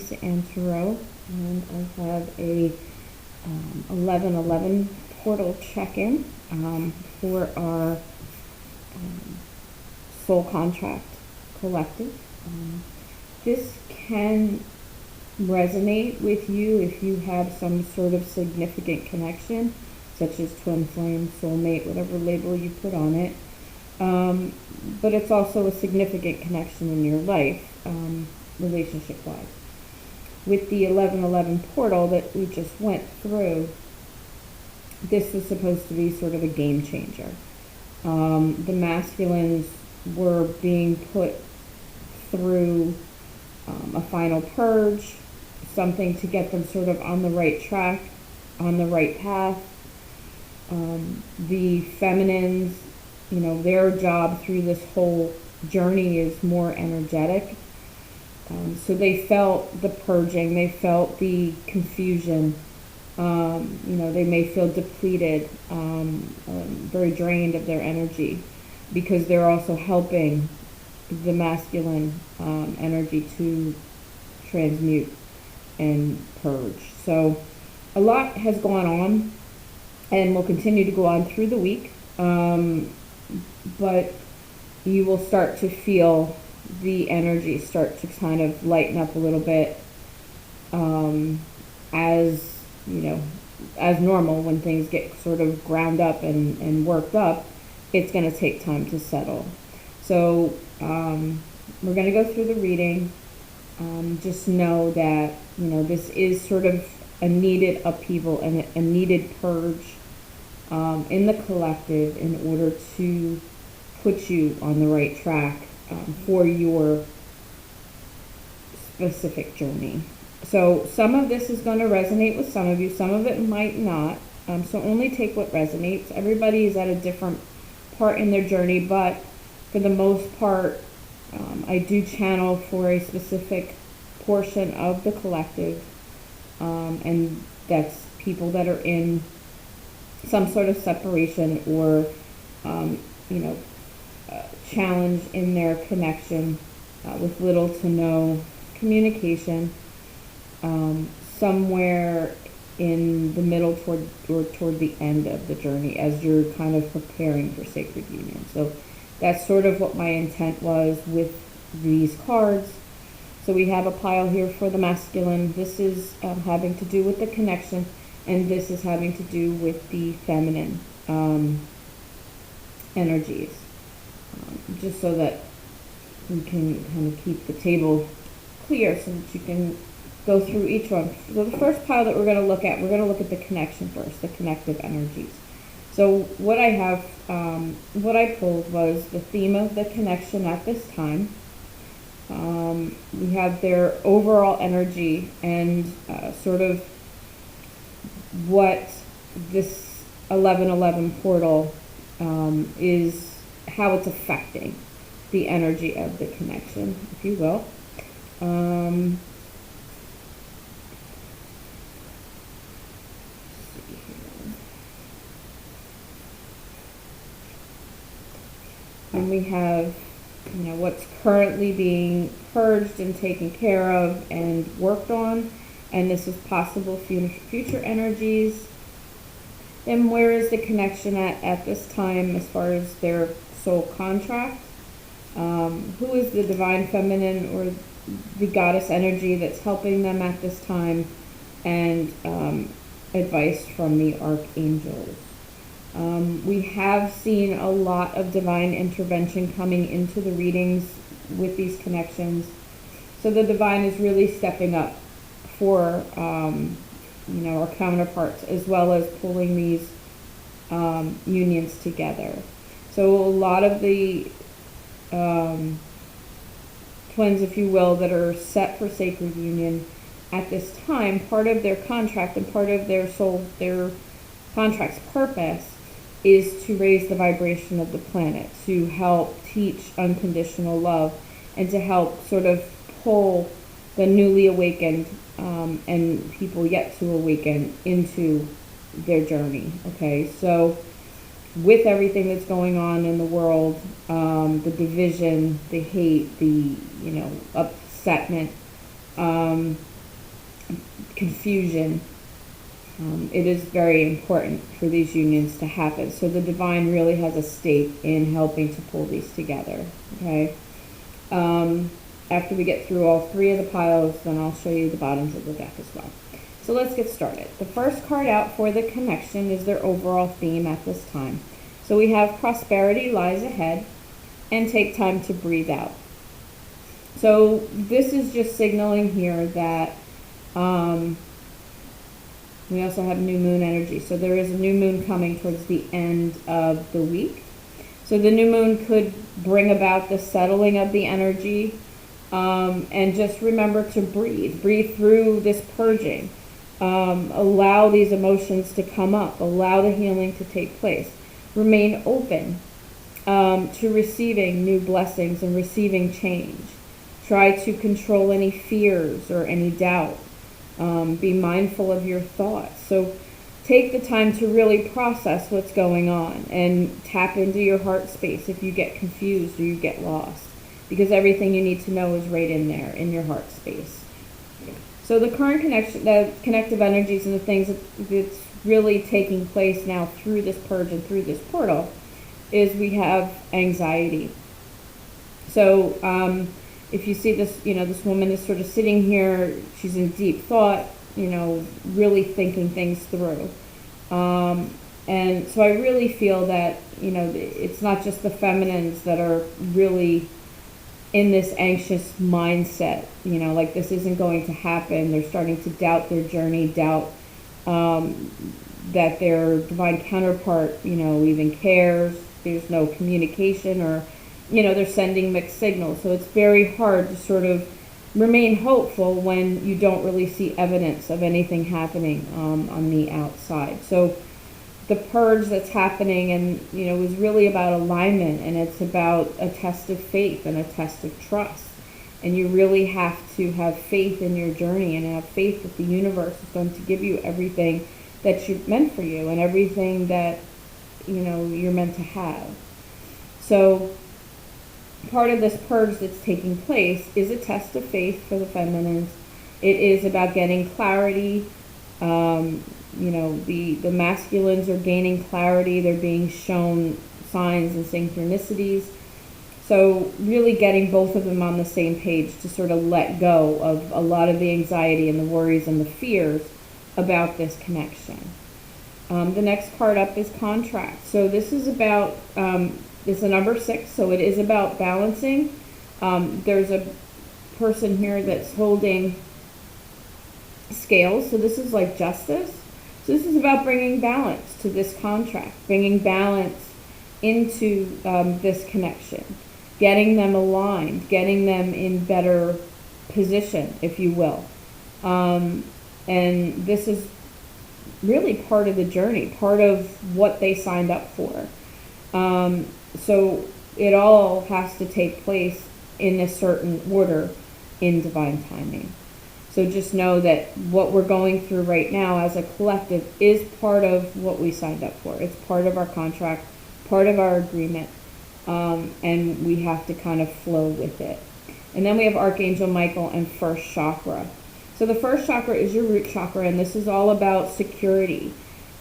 Aries and Tarot, and I have a 1111 portal check-in for our soul contract collective. This can resonate with you if you have some sort of significant connection, such as twin flame, soulmate, whatever label you put on it. But it's also a significant connection in your life, relationship-wise. With the 1111 portal that we just went through, this was supposed to be sort of a game changer. The masculines were being put through a final purge, something to get them sort of on the right track, on the right path. The feminines, their job through this whole journey is more energetic. So they felt the purging, they felt the confusion. They may feel depleted, very drained of their energy, because they're also helping the masculine energy to transmute and purge. So a lot has gone on and will continue to go on through the week, but you will start to feel the energy start to kind of lighten up a little bit, as normal. When things get sort of ground up and worked up, it's going to take time to settle. So we're going to go through the reading. Just know that this is sort of a needed upheaval and a needed purge in the collective in order to put you on the right track for your specific journey. So some of this is going to resonate with some of you, some of it might not. So only take what resonates. Everybody is at a different part in their journey, but for the most part, I do channel for a specific portion of the collective, and that's people that are in some sort of separation or challenge in their connection with little to no communication, somewhere in the middle toward the end of the journey as you're kind of preparing for sacred union. So that's sort of what my intent was with these cards. So we have a pile here for the masculine. This is having to do with the connection, and this is having to do with the feminine energies. Just so that we can kind of keep the table clear so that you can go through each one. So the first pile that we're going to look at the connection first, the connective energies. So what I have, what I pulled was the theme of the connection at this time. We have their overall energy and sort of what this 1111 portal is, how it's affecting the energy of the connection, if you will. And we have, what's currently being purged and taken care of and worked on, and this is possible future energies. And where is the connection at this time as far as their soul contract? Who is the divine feminine or the goddess energy that's helping them at this time? And advice from the archangels. We have seen a lot of divine intervention coming into the readings with these connections. So the divine is really stepping up for our counterparts, as well as pulling these unions together. So a lot of the twins, if you will, that are set for sacred union at this time, part of their contract and part of their soul, their contract's purpose is to raise the vibration of the planet, to help teach unconditional love, and to help sort of pull the newly awakened and people yet to awaken into their journey. Okay, so with everything that's going on in the world, the division, the hate, the upsetment, confusion. It is very important for these unions to happen. So the divine really has a stake in helping to pull these together. Okay. After we get through all three of the piles, then I'll show you the bottoms of the deck as well. So let's get started. The first card out for the connection is their overall theme at this time. So we have prosperity lies ahead and take time to breathe out. So this is just signaling here that we also have new moon energy. So there is a new moon coming towards the end of the week. So the new moon could bring about the settling of the energy. And just remember to breathe. Breathe through this purging. Allow these emotions to come up. Allow the healing to take place. Remain open to receiving new blessings and receiving change. Try to control any fears or any doubt. Be mindful of your thoughts. So take the time to really process what's going on and tap into your heart space if you get confused or you get lost. Because everything you need to know is right in there, in your heart space. So the current connection, the connective energies and the things that's really taking place now through this purge and through this portal is we have anxiety. So if you see this, this woman is sort of sitting here, she's in deep thought, really thinking things through. And so I really feel that, it's not just the feminines that are really in this anxious mindset, like this isn't going to happen. They're starting to doubt their journey, doubt that their divine counterpart, even cares. There's no communication, or, they're sending mixed signals. So it's very hard to sort of remain hopeful when you don't really see evidence of anything happening on the outside. So the purge that's happening and is really about alignment, and it's about a test of faith and a test of trust. And you really have to have faith in your journey and have faith that the universe is going to give you everything that you meant for you and everything that you're meant to have. So part of this purge that's taking place is a test of faith for the feminines. It is about getting clarity. The masculines are gaining clarity. They're being shown signs and synchronicities. So really getting both of them on the same page to sort of let go of a lot of the anxiety and the worries and the fears about this connection. The next card up is contract. So this is about, it's a number 6, so it is about balancing. There's a person here that's holding scales. So this is like justice. So this is about bringing balance to this contract, bringing balance into this connection, getting them aligned, getting them in better position, if you will. And this is really part of the journey, part of what they signed up for. So it all has to take place in a certain order in divine timing. So just know that what we're going through right now as a collective is part of what we signed up for. It's part of our contract, part of our agreement, and we have to kind of flow with it. And then we have Archangel Michael and First Chakra. So the first chakra is your root chakra, and this is all about security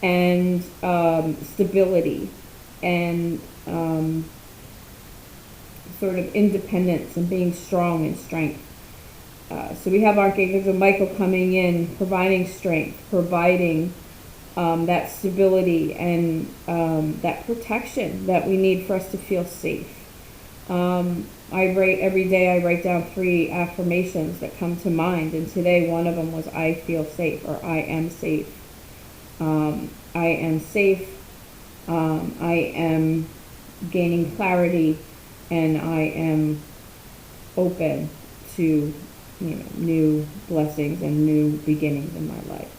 and stability and sort of independence and being strong and strength. So we have Archangel Michael coming in, providing strength, providing that stability and that protection that we need for us to feel safe. Every day I write down 3 affirmations that come to mind, and today one of them was I feel safe, or I am safe. I am safe. I am gaining clarity, and I am open to new blessings and new beginnings in my life.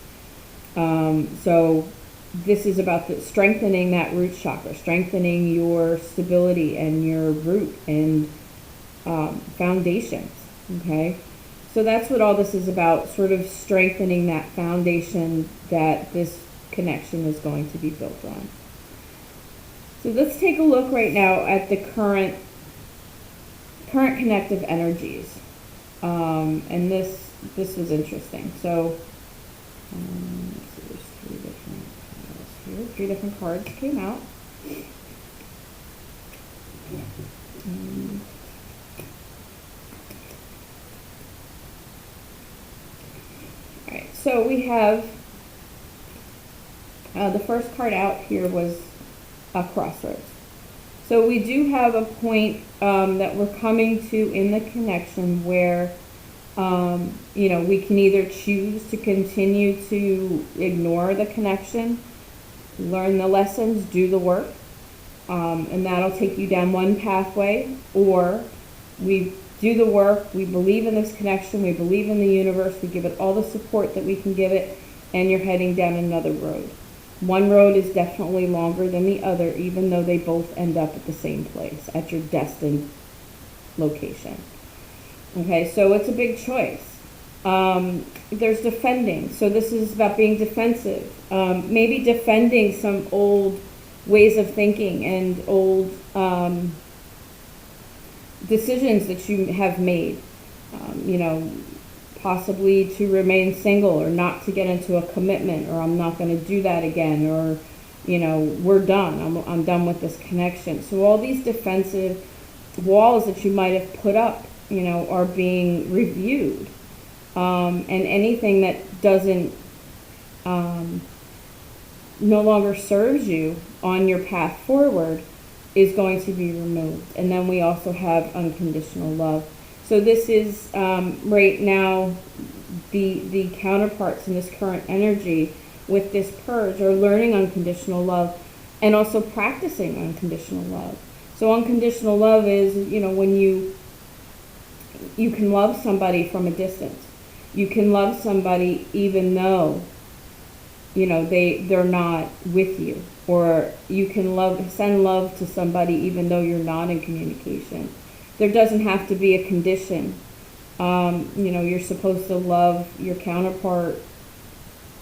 So this is about strengthening that root chakra, strengthening your stability and your root and foundations. Okay, so that's what all this is about, sort of strengthening that foundation that this connection is going to be built on. So let's take a look right now at the current connective energies. And this this was interesting. So, let's see, there's three different piles here. Three different cards came out. Alright, so we have the first card out here was a crossroads. So we do have a point that we're coming to in the connection where we can either choose to continue to ignore the connection, learn the lessons, do the work, and that'll take you down one pathway, or we do the work, we believe in this connection, we believe in the universe, we give it all the support that we can give it, and you're heading down another road. One road is definitely longer than the other, even though they both end up at the same place, at your destined location. Okay, so it's a big choice. There's defending. So this is about being defensive. Maybe defending some old ways of thinking and old decisions that you have made. Possibly to remain single, or not to get into a commitment, or I'm not going to do that again, or we're done. I'm done with this connection. So all these defensive walls that you might have put up, are being reviewed, and anything that doesn't no longer serves you on your path forward is going to be removed. And then we also have unconditional love. So this is right now the counterparts in this current energy with this purge are learning unconditional love and also practicing unconditional love. So unconditional love is, when you can love somebody from a distance. You can love somebody even though, they're not with you. Or you can send love to somebody even though you're not in communication. There doesn't have to be a condition. You're supposed to love your counterpart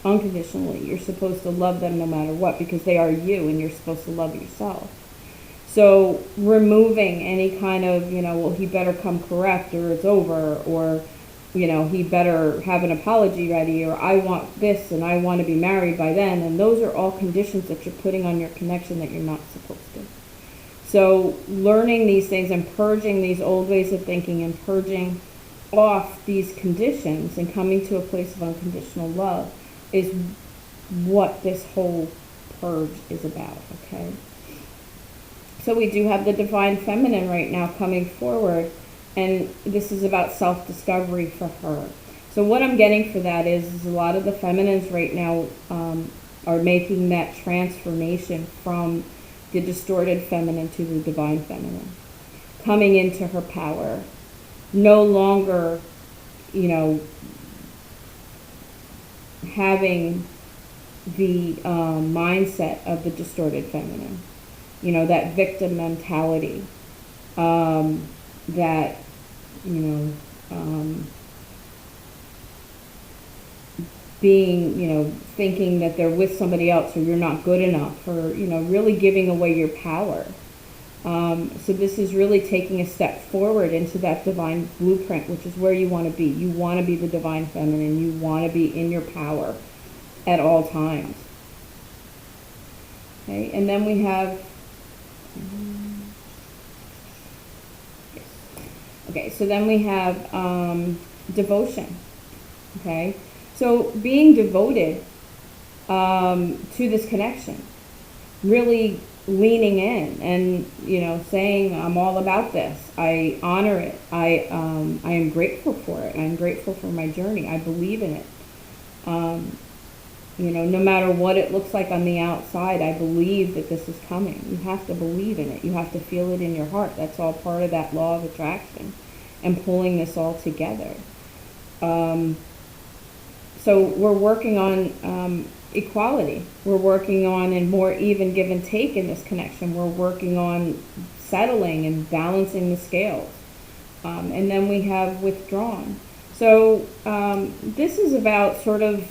unconditionally. You're supposed to love them no matter what, because they are you, and you're supposed to love yourself. So removing any kind of, well, he better come correct, or it's over, or, he better have an apology ready, or I want this and I want to be married by then. And those are all conditions that you're putting on your connection that you're not supposed to. So learning these things and purging these old ways of thinking and purging off these conditions and coming to a place of unconditional love is what this whole purge is about, okay? So we do have the divine feminine right now coming forward, and this is about self-discovery for her. So what I'm getting for that is a lot of the feminines right now are making that transformation from the distorted feminine to the divine feminine, coming into her power, no longer, having the mindset of the distorted feminine, that victim mentality, that, being, thinking that they're with somebody else, or you're not good enough, or, really giving away your power. So this is really taking a step forward into that divine blueprint, which is where you want to be. You want to be the divine feminine. You want to be in your power at all times. Okay, and then we have... Okay, so then we have devotion. Okay, so being devoted to this connection, really leaning in and saying, I'm all about this. I honor it. I am grateful for it. I'm grateful for my journey. I believe in it. No matter what it looks like on the outside, I believe that this is coming. You have to believe in it. You have to feel it in your heart. That's all part of that law of attraction and pulling this all together. So we're working on equality. We're working on a more even give and take in this connection. We're working on settling and balancing the scales. And then we have withdrawn. So this is about sort of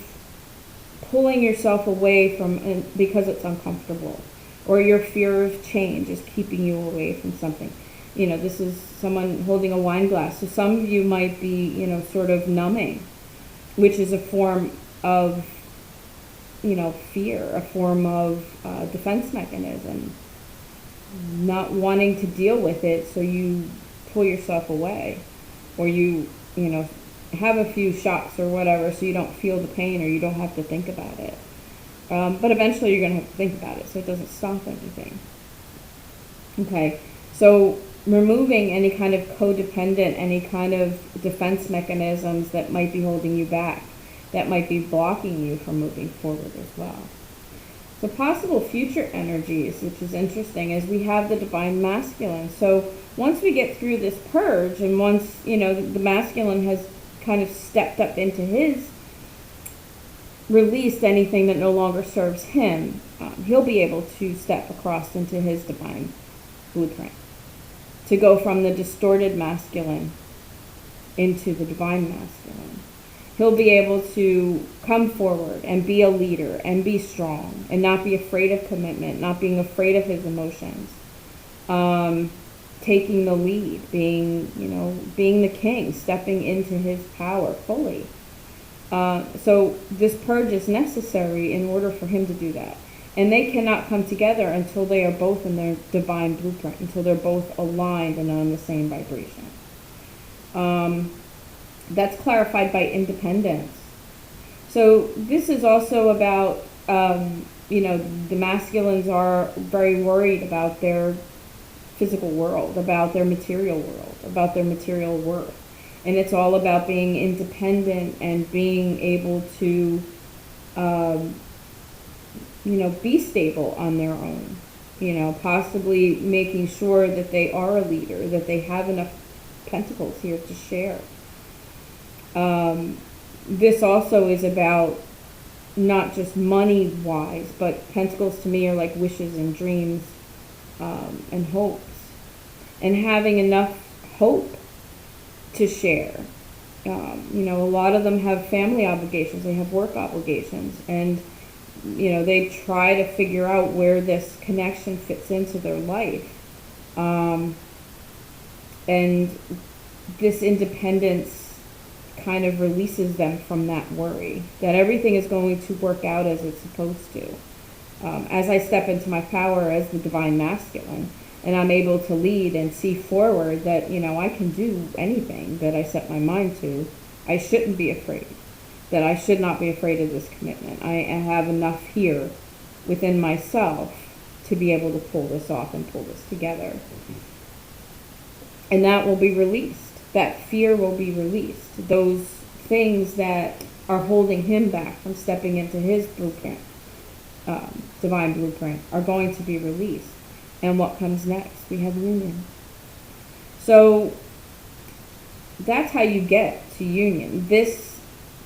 pulling yourself away from, because it's uncomfortable, or your fear of change is keeping you away from something. This is someone holding a wine glass. So some of you might be, sort of numbing which is a form of, fear, a form of defense mechanism, not wanting to deal with it, so you pull yourself away, or you have a few shots or whatever, so you don't feel the pain or you don't have to think about it. But eventually you're going to have to think about it, so it doesn't stop anything. Okay, so removing any kind of codependent, any kind of defense mechanisms that might be holding you back, that might be blocking you from moving forward as well. So possible future energies, which is interesting, is we have the divine masculine. So once we get through this purge, and once, the masculine has kind of stepped up into his, released anything that no longer serves him, he'll be able to step across into his divine blueprint, to go from the distorted masculine into the divine masculine. He'll be able to come forward and be a leader and be strong and not be afraid of commitment, not being afraid of his emotions, taking the lead, being the king, stepping into his power fully. So this purge is necessary in order for him to do that. And they cannot come together until they are both in their divine blueprint, until they're both aligned and on the same vibration. That's clarified by independence. So this is also about, the masculines are very worried about their physical world, about their material world, about their material worth. And it's all about being independent and being able to, be stable on their own. Possibly making sure that they are a leader, that they have enough pentacles here to share. This also is about not just money-wise, but pentacles to me are like wishes and dreams and hopes. And having enough hope to share. A lot of them have family obligations, they have work obligations, and they try to figure out where this connection fits into their life. And this independence kind of releases them from that worry, that everything is going to work out as it's supposed to. As I step into my power as the divine masculine, and I'm able to lead and see forward that, I can do anything that I set my mind to, I shouldn't be afraid. That I should not be afraid of this commitment. I have enough here within myself to be able to pull this off and pull this together. And that will be released. That fear will be released. Those things that are holding him back from stepping into his blueprint, divine blueprint, are going to be released. And what comes next? We have union. So that's how you get to union. This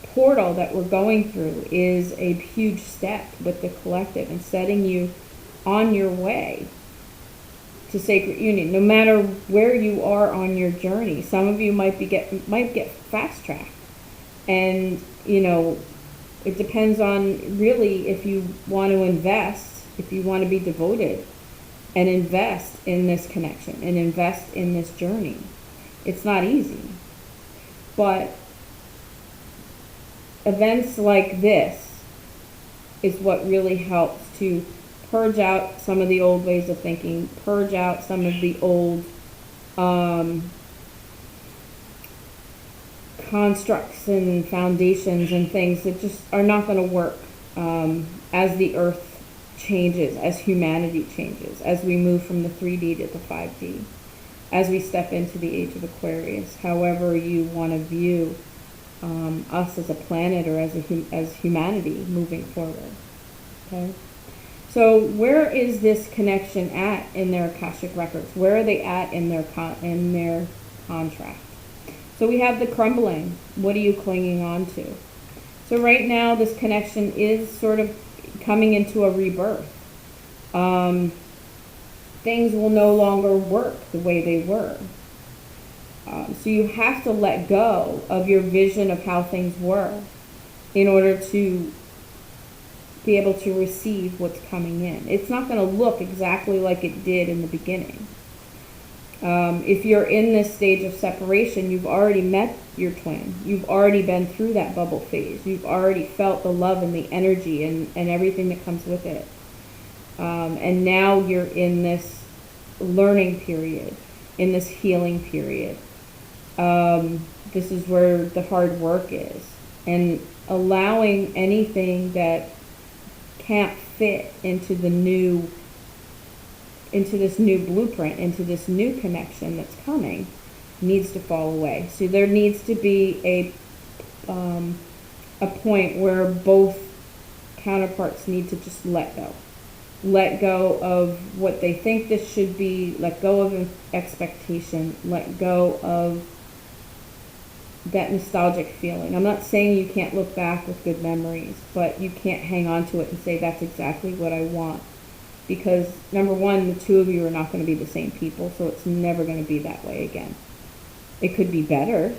portal that we're going through is a huge step with the collective and setting you on your way to sacred union, no matter where you are on your journey. Some of you might get fast tracked, and it depends on really if you want to invest, if you want to be devoted and invest in this connection and invest in this journey. It's not easy, but events like this is what really helps to purge out some of the old ways of thinking, purge out some of the old constructs and foundations and things that just are not going to work as the earth changes, as humanity changes, as we move from the 3D to the 5D, as we step into the age of Aquarius, however you want to view us as a planet or as humanity moving forward. Okay, so where is this connection at in their Akashic records? Where are they at in their contract? So we have the crumbling. What are you clinging on to? So right now, this connection is sort of coming into a rebirth. Things will no longer work the way they were. So you have to let go of your vision of how things were in order to be able to receive what's coming in. It's not going to look exactly like it did in the beginning. If you're in this stage of separation, you've already met your twin. You've already been through that bubble phase. You've already felt the love and the energy and everything that comes with it. And now you're in this learning period, in this healing period. This is where the hard work is. And allowing anything that can't fit into this new blueprint, into this new connection that's coming, needs to fall away. So there needs to be a point where both counterparts need to just let go. Let go of what they think this should be, let go of expectation, let go of that nostalgic feeling. I'm not saying you can't look back with good memories, but you can't hang on to it and say that's exactly what I want. Because number one, the two of you are not going to be the same people, so it's never going to be that way again. It could be better,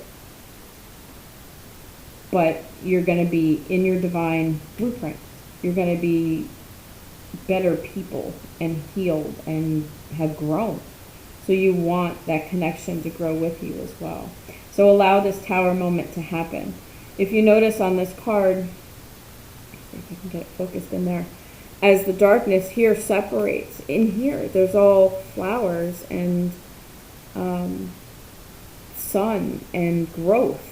but you're going to be in your divine blueprint. You're going to be better people and healed and have grown. So you want that connection to grow with you as well. So allow this tower moment to happen. If you notice on this card, see if I can get it focused in there, as the darkness here separates, in here there's all flowers and sun and growth.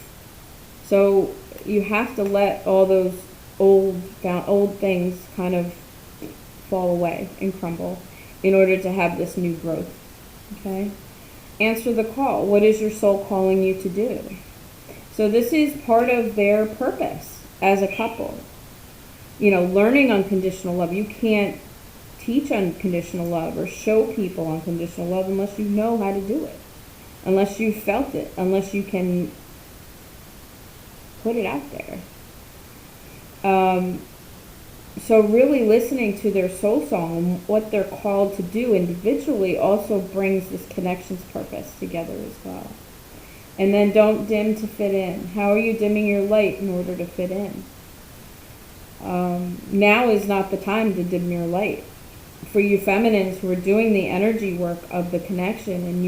So you have to let all those old things kind of fall away and crumble in order to have this new growth. Okay? Answer the call. What is your soul calling you to do? So this is part of their purpose as a couple. You know, learning unconditional love. You can't teach unconditional love or show people unconditional love unless you know how to do it. Unless you felt it. Unless you can put it out there. So really listening to their soul song and what they're called to do individually also brings this connection's purpose together as well. And then don't dim to fit in. How are you dimming your light in order to fit in? Now is not the time to dim your light. For you feminines who are doing the energy work of the connection, and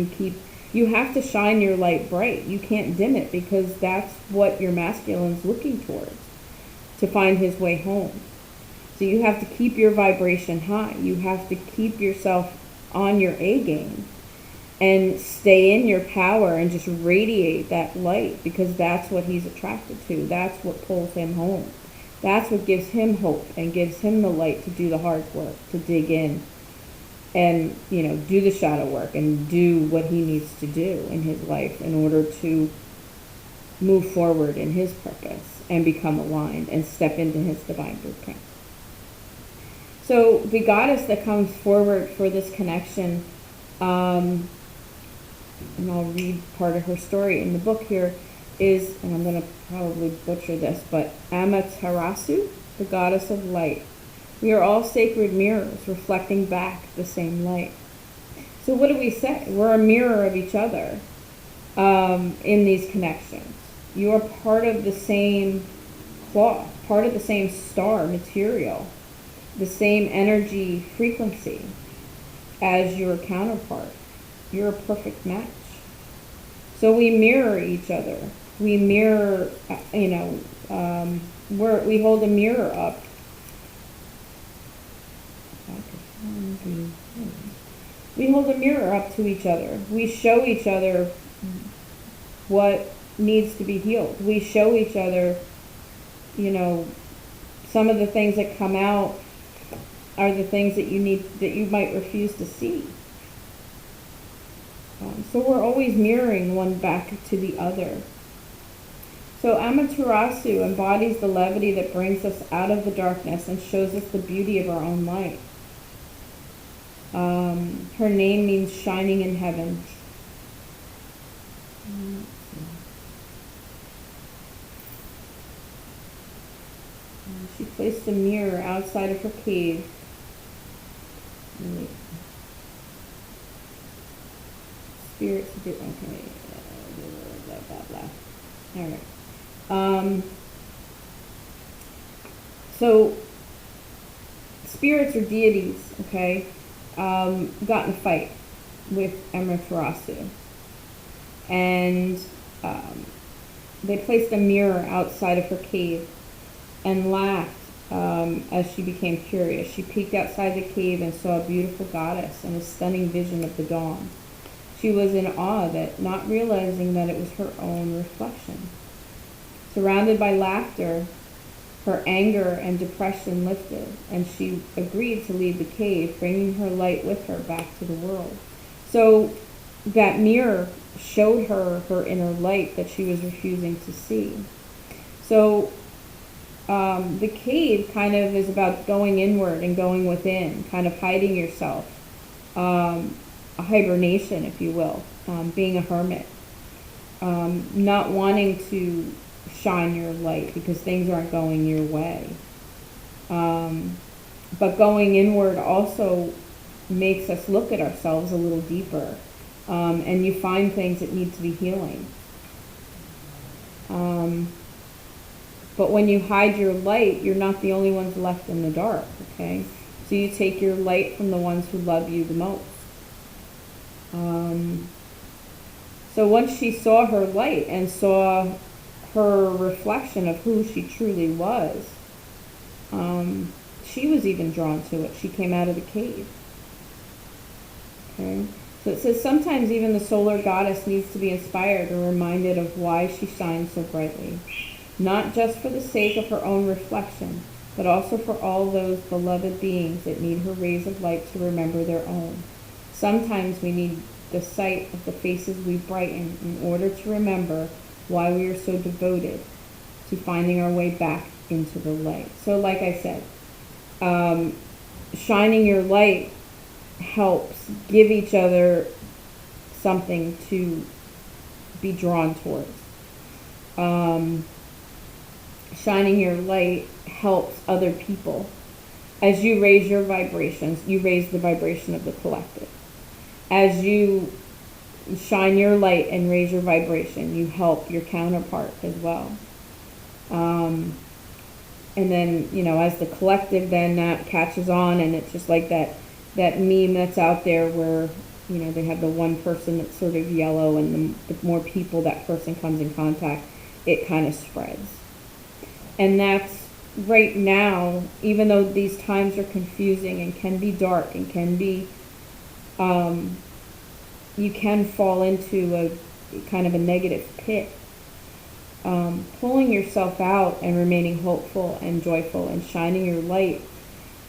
you have to shine your light bright. You can't dim it, because that's what your masculine's looking towards, to find his way home. So you have to keep your vibration high. You have to keep yourself on your A game and stay in your power and just radiate that light, because that's what he's attracted to. That's what pulls him home. That's what gives him hope and gives him the light to do the hard work, to dig in and, you know, do the shadow work and do what he needs to do in his life in order to move forward in his purpose and become aligned and step into his divine blueprint. So the goddess that comes forward for this connection, and I'll read part of her story in the book here, is, and I'm going to probably butcher this, but Amethyrasu, the goddess of light. We are all sacred mirrors reflecting back the same light. So what do we say? We're a mirror of each other in these connections. You are part of the same cloth, part of the same star material, the same energy frequency as your counterpart. You're a perfect match. So we mirror each other. We mirror, we hold a mirror up. We hold a mirror up to each other. We show each other what needs to be healed. We show each other, some of the things that come out are the things that you might refuse to see. So we're always mirroring one back to the other. So Amethyrasu embodies the levity that brings us out of the darkness and shows us the beauty of our own light. Her name means shining in heaven. She placed a mirror outside of her cave. Spirits do, okay, blah, blah, blah. All right. So, spirits or deities, okay, got in a fight. with Amethyrasu. And they placed a mirror outside of her cave and laughed as she became curious. She peeked outside the cave and saw a beautiful goddess and a stunning vision of the dawn. She was in awe, that not realizing that it was her own reflection. Surrounded by laughter, her anger and depression lifted, and she agreed to leave the cave, bringing her light with her back to the world. So that mirror showed her her inner light that she was refusing to see. So the cave kind of is about going inward and going within, kind of hiding yourself, a hibernation, if you will, being a hermit, not wanting to shine your light because things aren't going your way. But going inward also makes us look at ourselves a little deeper, and you find things that need to be healing. But when you hide your light, you're not the only ones left in the dark, okay? So you take your light from the ones who love you the most. So once she saw her light and saw her reflection of who she truly was, she was even drawn to it. She came out of the cave. Okay? So it says sometimes even the solar goddess needs to be inspired or reminded of why she shines so brightly, not just for the sake of her own reflection, but also for all those beloved beings that need her rays of light to remember their own. Sometimes we need the sight of the faces we brighten in order to remember why we are so devoted to finding our way back into the light. So like I said, shining your light helps give each other something to be drawn towards. Shining your light helps other people. As you raise your vibrations, you raise the vibration of the collective. As you shine your light and raise your vibration, you help your counterpart as well. And then, as the collective then that catches on, and it's just like that meme that's out there where, they have the one person that's sort of yellow, and the more people that person comes in contact, it kind of spreads. And that's right now, even though these times are confusing and can be dark and can be, you can fall into a kind of a negative pit. Pulling yourself out and remaining hopeful and joyful and shining your light,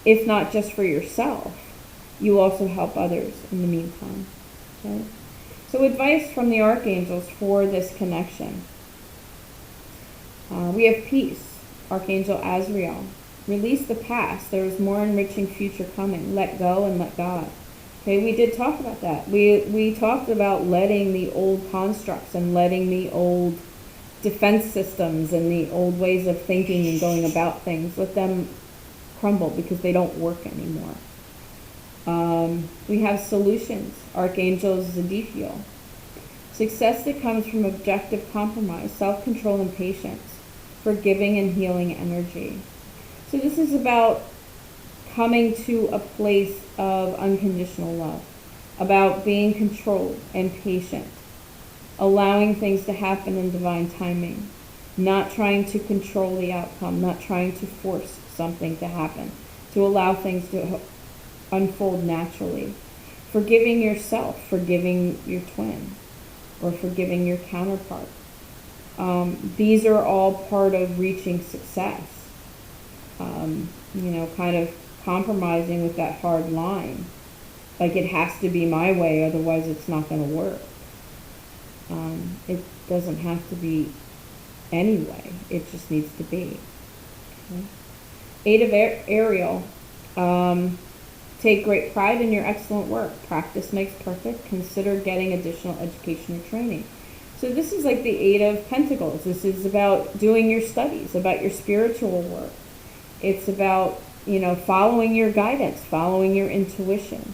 if not just for yourself, you also help others in the meantime. Okay? So advice from the Archangels for this connection. We have peace. Archangel Azrael. Release the past. There is more enriching future coming. Let go and let God. Okay, we did talk about that. We talked about letting the old constructs and letting the old defense systems and the old ways of thinking and going about things, let them crumble because they don't work anymore. We have solutions. Archangel Zadiphiel. Success that comes from objective compromise, self-control and patience, forgiving and healing energy. So this is about coming to a place of unconditional love, about being controlled and patient, allowing things to happen in divine timing, not trying to control the outcome, not trying to force something to happen, to allow things to unfold naturally. Forgiving yourself, forgiving your twin, or forgiving your counterpart. These are all part of reaching success. Kind of compromising with that hard line. Like it has to be my way, otherwise it's not going to work. It doesn't have to be any way. It just needs to be. Okay. Eight of Ariel. Take great pride in your excellent work. Practice makes perfect. Consider getting additional education or training. So this is like the Eight of Pentacles. This is about doing your studies, about your spiritual work. It's about, following your guidance, following your intuition.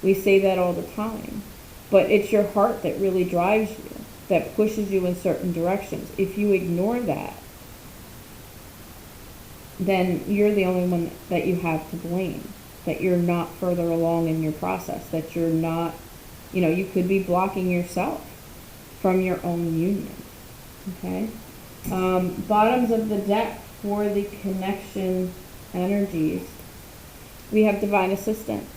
We say that all the time. But it's your heart that really drives you, that pushes you in certain directions. If you ignore that, then you're the only one that you have to blame, that you're not further along in your process, that you're not You could be blocking yourself from your own union. Okay? Bottoms of the deck for the connection energies, we have divine assistance.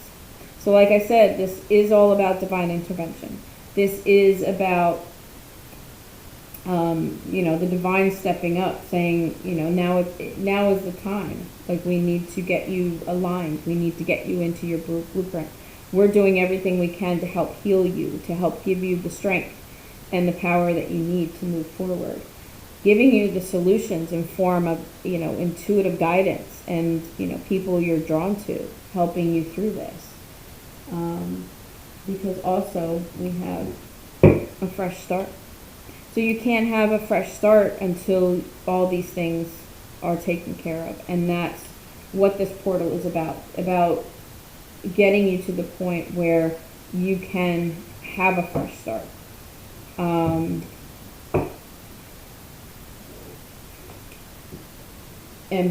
So like I said, this is all about divine intervention. This is about, the divine stepping up, saying, now is the time. Like, we need to get you aligned. We need to get you into your blueprint. We're doing everything we can to help heal you, to help give you the strength and the power that you need to move forward. Giving you the solutions in form of, intuitive guidance and, people you're drawn to, helping you through this. Because also we have a fresh start. So you can't have a fresh start until all these things are taken care of. And that's what this portal is about getting you to the point where you can have a fresh start. And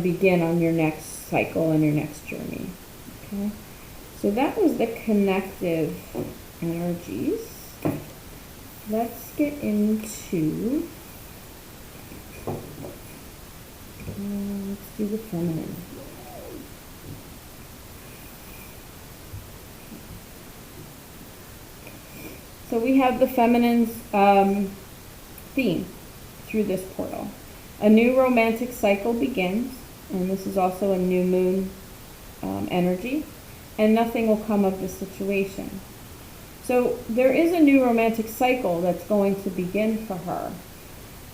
begin on your next cycle and your next journey. Okay? So that was the connective energies. Let's get into, let's do the feminine. So we have the feminine's theme through this portal. A new romantic cycle begins, and this is also a new moon energy, and nothing will come of the situation. So there is a new romantic cycle that's going to begin for her.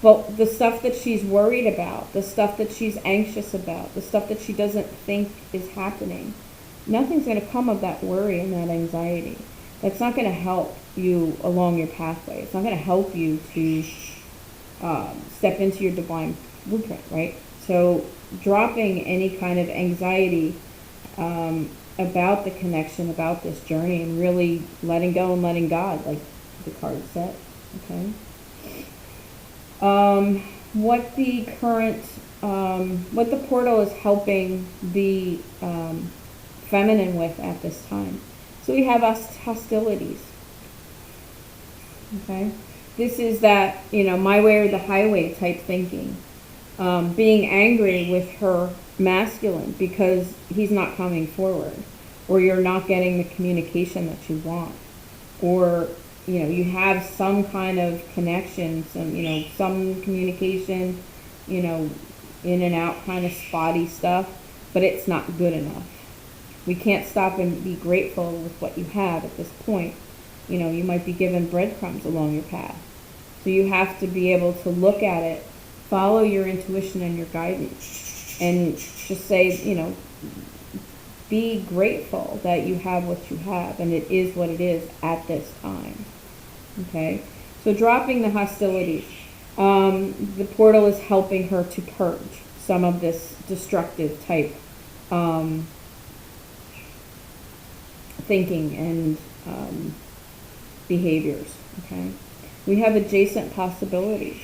But the stuff that she's worried about, the stuff that she's anxious about, the stuff that she doesn't think is happening, nothing's going to come of that worry and that anxiety. That's not going to help you along your pathway. It's not going to help you to step into your divine blueprint, right? So dropping any kind of anxiety about the connection, about this journey, and really letting go and letting God, like the card said, okay? What the portal is helping the feminine with at this time. So we have hostilities, okay? This is that, my way or the highway type thinking. Being angry with her masculine because he's not coming forward, or you're not getting the communication that you want, or you have some kind of connection, some communication, in and out kind of spotty stuff, but it's not good enough. We can't stop and be grateful with what you have at this point. You might be given breadcrumbs along your path. So you have to be able to look at it, follow your intuition and your guidance, and just say, be grateful that you have what you have, and it is what it is at this time. Okay? So dropping the hostilities. The portal is helping her to purge some of this destructive type thinking and behaviors. Okay? We have adjacent possibilities.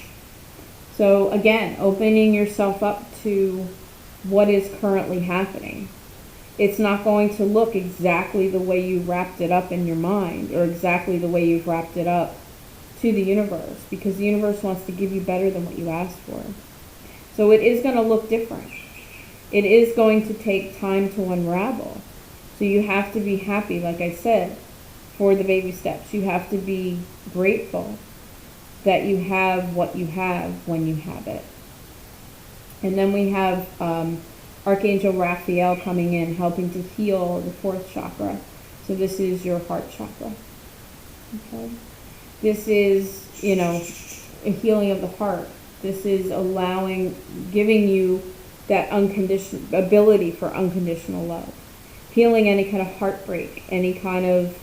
So again, opening yourself up to what is currently happening. It's not going to look exactly the way you wrapped it up in your mind, or exactly the way you've wrapped it up to the universe, because the universe wants to give you better than what you asked for. So it is going to look different. It is going to take time to unravel. So you have to be happy, like I said, for the baby steps. You have to be grateful that you have what you have when you have it. And then we have Archangel Raphael coming in, helping to heal the fourth chakra. So this is your heart chakra. Okay. This is, a healing of the heart. This is giving you that ability for unconditional love. Healing any kind of heartbreak, any kind of,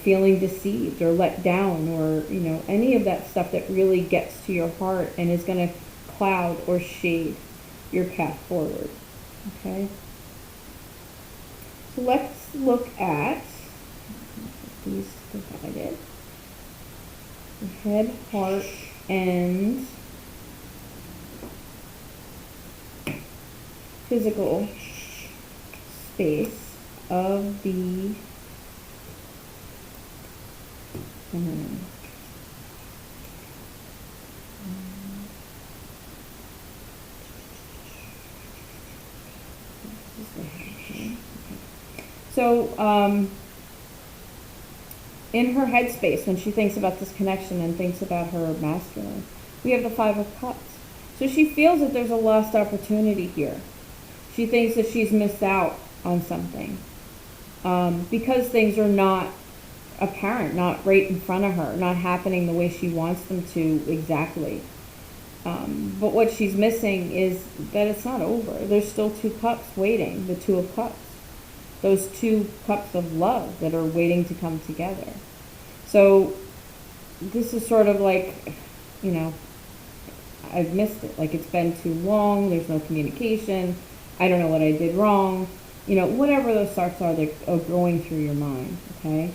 feeling deceived or let down, or, any of that stuff that really gets to your heart and is going to cloud or shade your path forward. Okay? So let's look at these divided. The head, heart, and physical space of the feminine. So, in her headspace, when she thinks about this connection and thinks about her masculine, we have the Five of Cups. So she feels that there's a lost opportunity here. She thinks that she's missed out on something because things are not apparent, not right in front of her, not happening the way she wants them to exactly. But what she's missing is that it's not over. There's still two cups waiting, the Two of Cups. Those two cups of love that are waiting to come together. So this is sort of like, I've missed it. Like, it's been too long. There's no communication. I don't know what I did wrong. Whatever those thoughts are that are going through your mind, okay?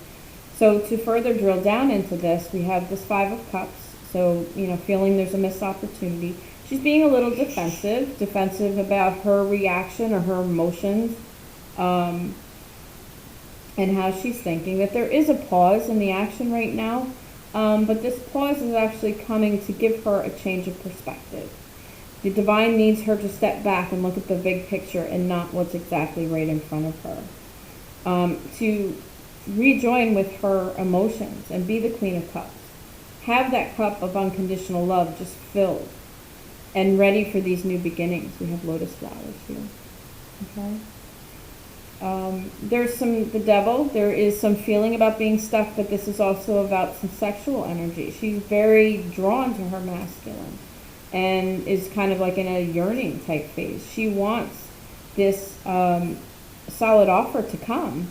So to further drill down into this, we have this Five of Cups. So, feeling there's a missed opportunity. She's being a little defensive about her reaction or her emotions, and how she's thinking that there is a pause in the action right now, but this pause is actually coming to give her a change of perspective. The divine needs her to step back and look at the big picture and not what's exactly right in front of her. To rejoin with her emotions and be the Queen of Cups. Have that cup of unconditional love just filled and ready for these new beginnings. We have lotus flowers here. Okay. There's the devil. There is some feeling about being stuck, but this is also about some sexual energy. She's very drawn to her masculine and is kind of like in a yearning type phase. She wants this solid offer to come.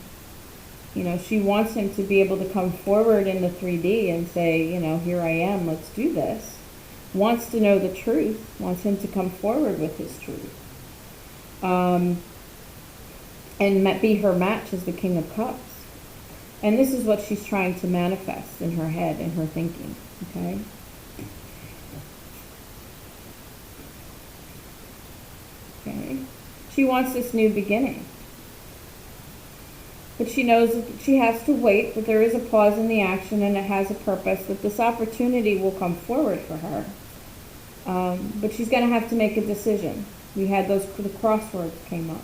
She wants him to be able to come forward in the 3D and say, here I am, let's do this. Wants to know the truth, wants him to come forward with his truth. And be her match as the King of Cups. And this is what she's trying to manifest in her head and her thinking, okay? Okay. She wants this new beginning. But she knows that she has to wait, that there is a pause in the action and it has a purpose, that this opportunity will come forward for her. But she's going to have to make a decision. We had the crosswords came up.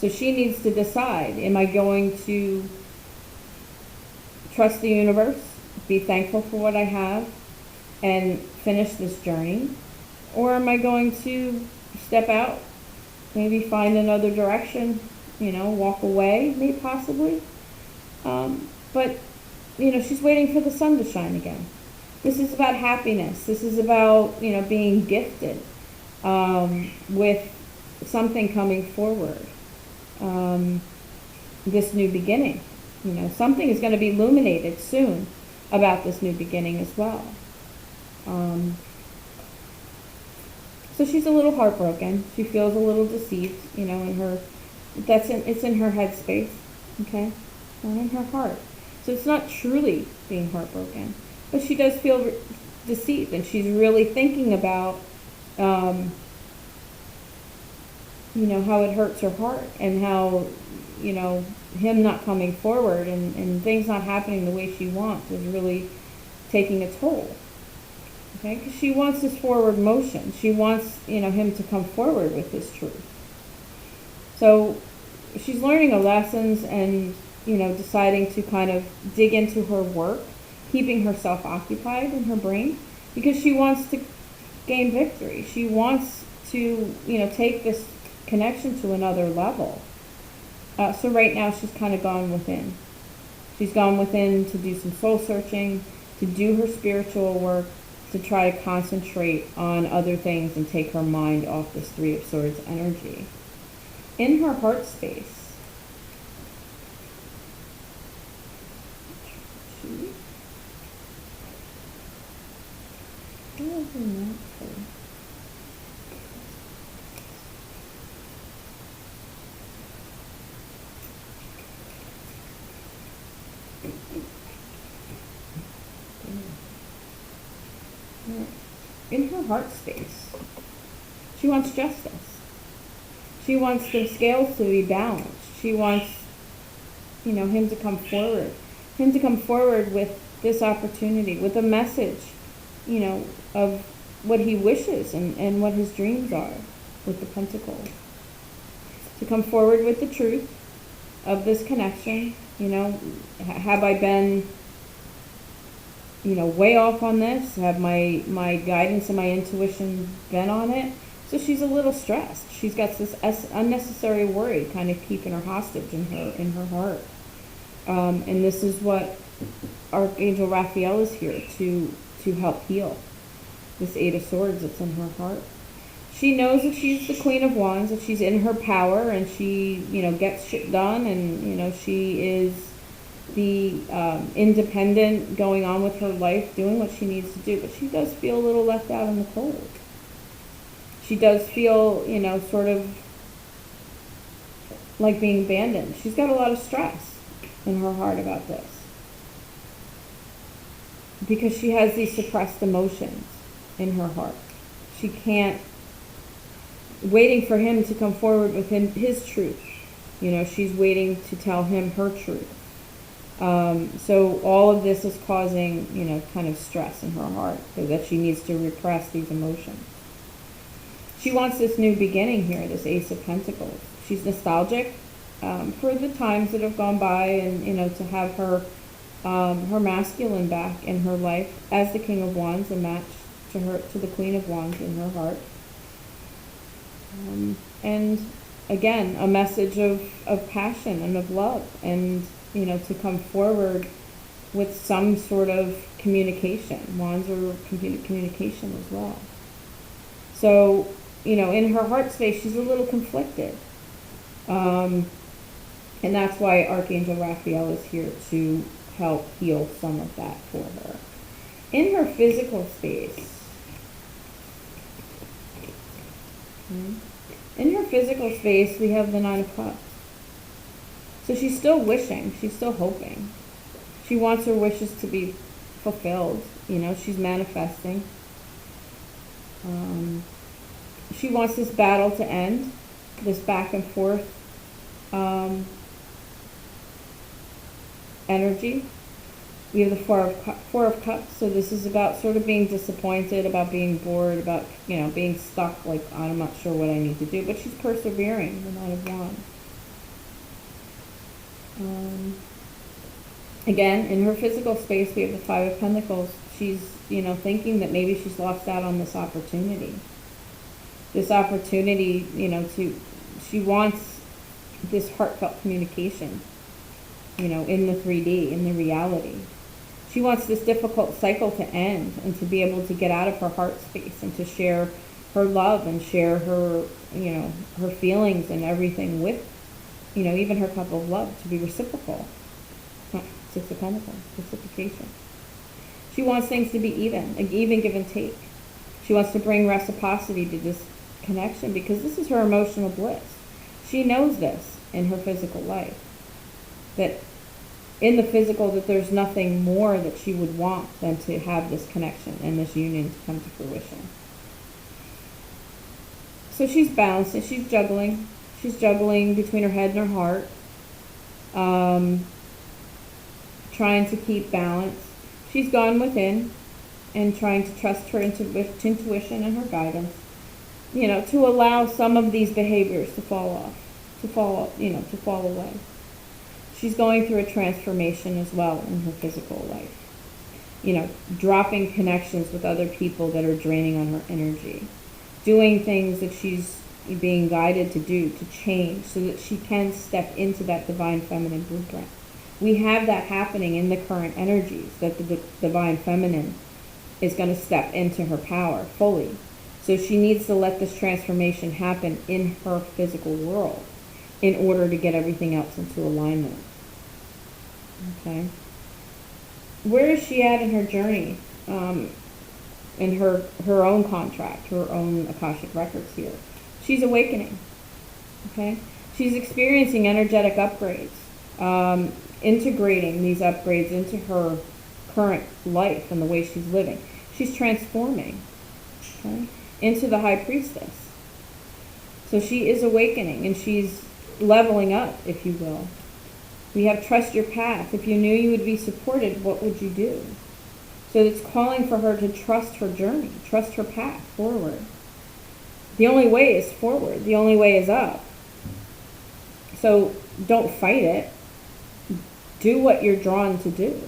So she needs to decide, am I going to trust the universe, be thankful for what I have, and finish this journey? Or am I going to step out, maybe find another direction, walk away, maybe possibly? But, she's waiting for the sun to shine again. This is about happiness. This is about, being gifted with something coming forward. This new beginning. Something is going to be illuminated soon about this new beginning as well. So she's a little heartbroken. She feels a little deceived, in her, it's in her headspace, okay? Not in her heart. So it's not truly being heartbroken, but she does feel deceived, and she's really thinking about, how it hurts her heart, and how, him not coming forward and things not happening the way she wants is really taking a toll. Okay, because she wants this forward motion. She wants, him to come forward with his truth. So she's learning her lessons and, deciding to kind of dig into her work, keeping herself occupied in her brain, because she wants to gain victory. She wants to, take this connection to another level. So right now she's kind of gone within. She's gone within to do some soul searching, to do her spiritual work, to try to concentrate on other things and take her mind off this Three of Swords energy. In her heart space, in her heart space, she wants justice. She wants the scales to be balanced. She wants, him to come forward. Him to come forward with this opportunity with a message, of what he wishes and what his dreams are with the Pentacles. To come forward with the truth of this connection. Have I been, way off on this? Have my guidance and my intuition been on it? So she's a little stressed. She's got this unnecessary worry kind of keeping her hostage in her heart. And this is what Archangel Raphael is here to help heal. This Eight of Swords that's in her heart. She knows that she's the Queen of Wands, that she's in her power, and she, gets shit done, and, she is the independent, going on with her life, doing what she needs to do. But she does feel a little left out in the cold. She does feel, sort of like being abandoned. She's got a lot of stress in her heart about this, because she has these suppressed emotions in her heart. She can't, waiting for him to come forward with his truth. She's waiting to tell him her truth. So all of this is causing, kind of stress in her heart, so that she needs to repress these emotions. She wants this new beginning here, this Ace of Pentacles. She's nostalgic for the times that have gone by, and, to have her masculine back in her life as the King of Wands, a match to the Queen of Wands in her heart. And again, a message of passion and of love, and, to come forward with some sort of communication. Wands are communication as well. So, in her heart space, she's a little conflicted. And that's why Archangel Raphael is here to help heal some of that for her. In her physical space, we have the Nine of Cups. So she's still wishing, she's still hoping. She wants her wishes to be fulfilled. She's manifesting. She wants this battle to end, this back and forth energy. We have the Four of Cups, so this is about sort of being disappointed, about being bored, about, being stuck, like, I'm not sure what I need to do, but she's persevering, the Nine of Wands. Again, in her physical space, we have the Five of Pentacles. She's, thinking that maybe she's lost out on this opportunity. This opportunity, she wants this heartfelt communication, in the 3D, in the reality. She wants this difficult cycle to end, and to be able to get out of her heart space, and to share her love, and share her, her feelings and everything with, even her cup of love, to be reciprocal. Six of Pentacles, reciprocation. She wants things to be even, like even give and take. She wants to bring reciprocity to this connection, because this is her emotional bliss. She knows this in her physical life, that in the physical, that there's nothing more that she would want than to have this connection and this union to come to fruition. So she's balancing, she's juggling. She's juggling between her head and her heart, trying to keep balance. She's gone within and trying to trust her intuition and her guidance, to allow some of these behaviors to fall away. She's going through a transformation as well in her physical life. Dropping connections with other people that are draining on her energy. Doing things that she's being guided to do, to change, so that she can step into that divine feminine blueprint. We have that happening in the current energies, that the divine feminine is going to step into her power fully. So she needs to let this transformation happen in her physical world in order to get everything else into alignment. Okay. Where is she at in her journey? In her own contract, her own Akashic records here. She's awakening. Okay. She's experiencing energetic upgrades, integrating these upgrades into her current life and the way she's living. She's transforming, okay, into the High Priestess. So she is awakening, and she's leveling up, if you will. We have trust your path. If you knew you would be supported, what would you do? So it's calling for her to trust her journey, trust her path forward. The only way is forward. The only way is up. So don't fight it. Do what you're drawn to do.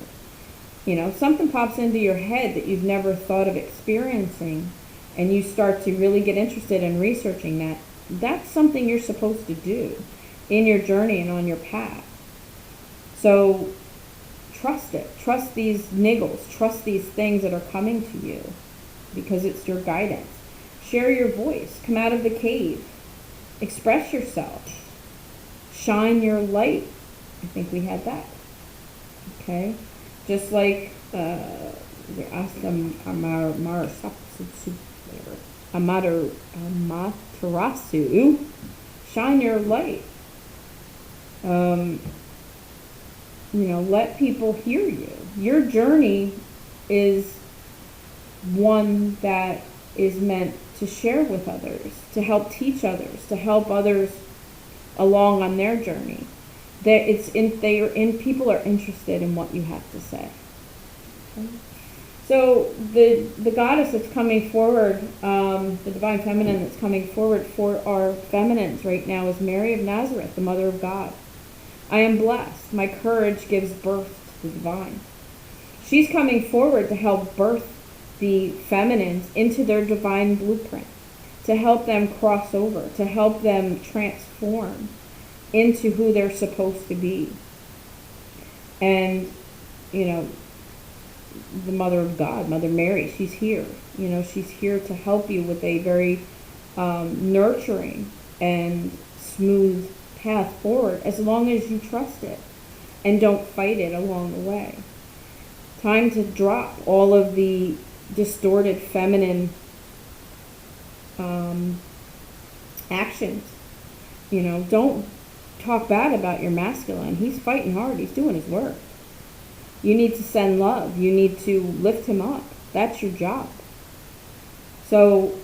Something pops into your head that you've never thought of experiencing, and you start to really get interested in researching that. That's something you're supposed to do in your journey and on your path. So trust it. Trust these niggles. Trust these things that are coming to you, because it's your guidance. Share your voice. Come out of the cave. Express yourself. Shine your light. I think we had that. Okay? Just like Amethyrasu, shine your light. Let people hear you. Your journey is one that is meant to share with others, to help teach others, to help others along on their journey. People are interested in what you have to say. Okay? So the goddess that's coming forward, the divine feminine that's coming forward for our feminines right now is Mary of Nazareth, the Mother of God. I am blessed. My courage gives birth to the divine. She's coming forward to help birth the feminines into their divine blueprint, to help them cross over, to help them transform into who they're supposed to be. And, the Mother of God, Mother Mary, she's here. She's here to help you with a very nurturing and smooth path forward, as long as you trust it and don't fight it along the way. Time to drop all of the distorted feminine actions. Don't talk bad about your masculine. He's fighting hard. He's doing his work. You need to send love. You need to lift him up. That's your job. So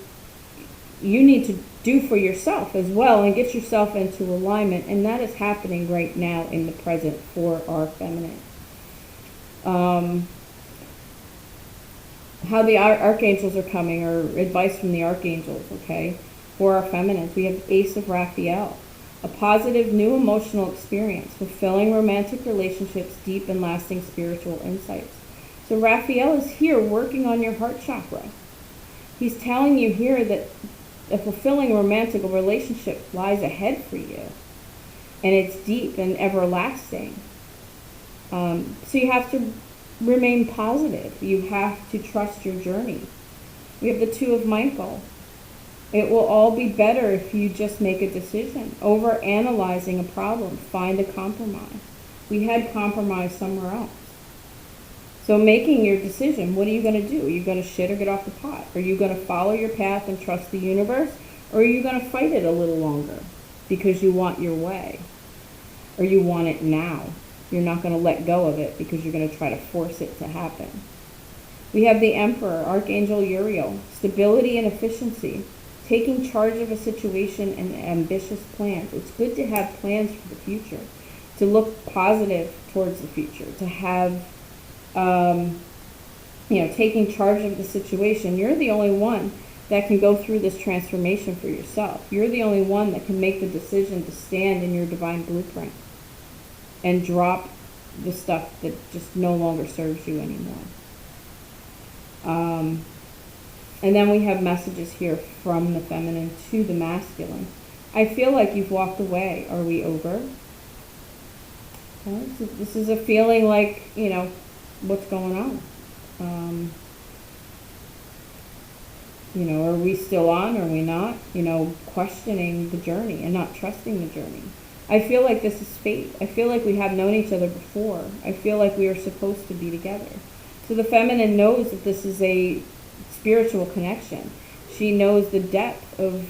you need to do for yourself as well and get yourself into alignment, and that is happening right now in the present for our feminine. How the archangels are coming, or advice from the archangels, okay, for our feminines. We have Ace of Raphael, a positive new emotional experience, fulfilling romantic relationships, deep and lasting spiritual insights. So Raphael is here working on your heart chakra. He's telling you here that a fulfilling romantic relationship lies ahead for you, and it's deep and everlasting. So you have to remain positive. You have to trust your journey. We have the Two of Michael. It will all be better if you just make a decision. Over analyzing a problem, find a compromise. We had compromise somewhere else. So making your decision, what are you going to do? Are you going to shit or get off the pot? Are you going to follow your path and trust the universe? Or are you going to fight it a little longer because you want your way? Or you want it now? You're not going to let go of it because you're going to try to force it to happen. We have the Emperor, Archangel Uriel, stability and efficiency, taking charge of a situation and ambitious plans. It's good to have plans for the future, to look positive towards the future, to have taking charge of the situation. You're the only one that can go through this transformation for yourself. You're the only one that can make the decision to stand in your divine blueprint and drop the stuff that just no longer serves you anymore. And then we have messages here from the feminine to the masculine. I feel like you've walked away. Are we over? Okay, so this is a feeling like, what's going on? Are we still on? Are we not? Questioning the journey and not trusting the journey. I feel like this is fate. I feel like we have known each other before. I feel like we are supposed to be together. So the feminine knows that this is a spiritual connection. She knows the depth of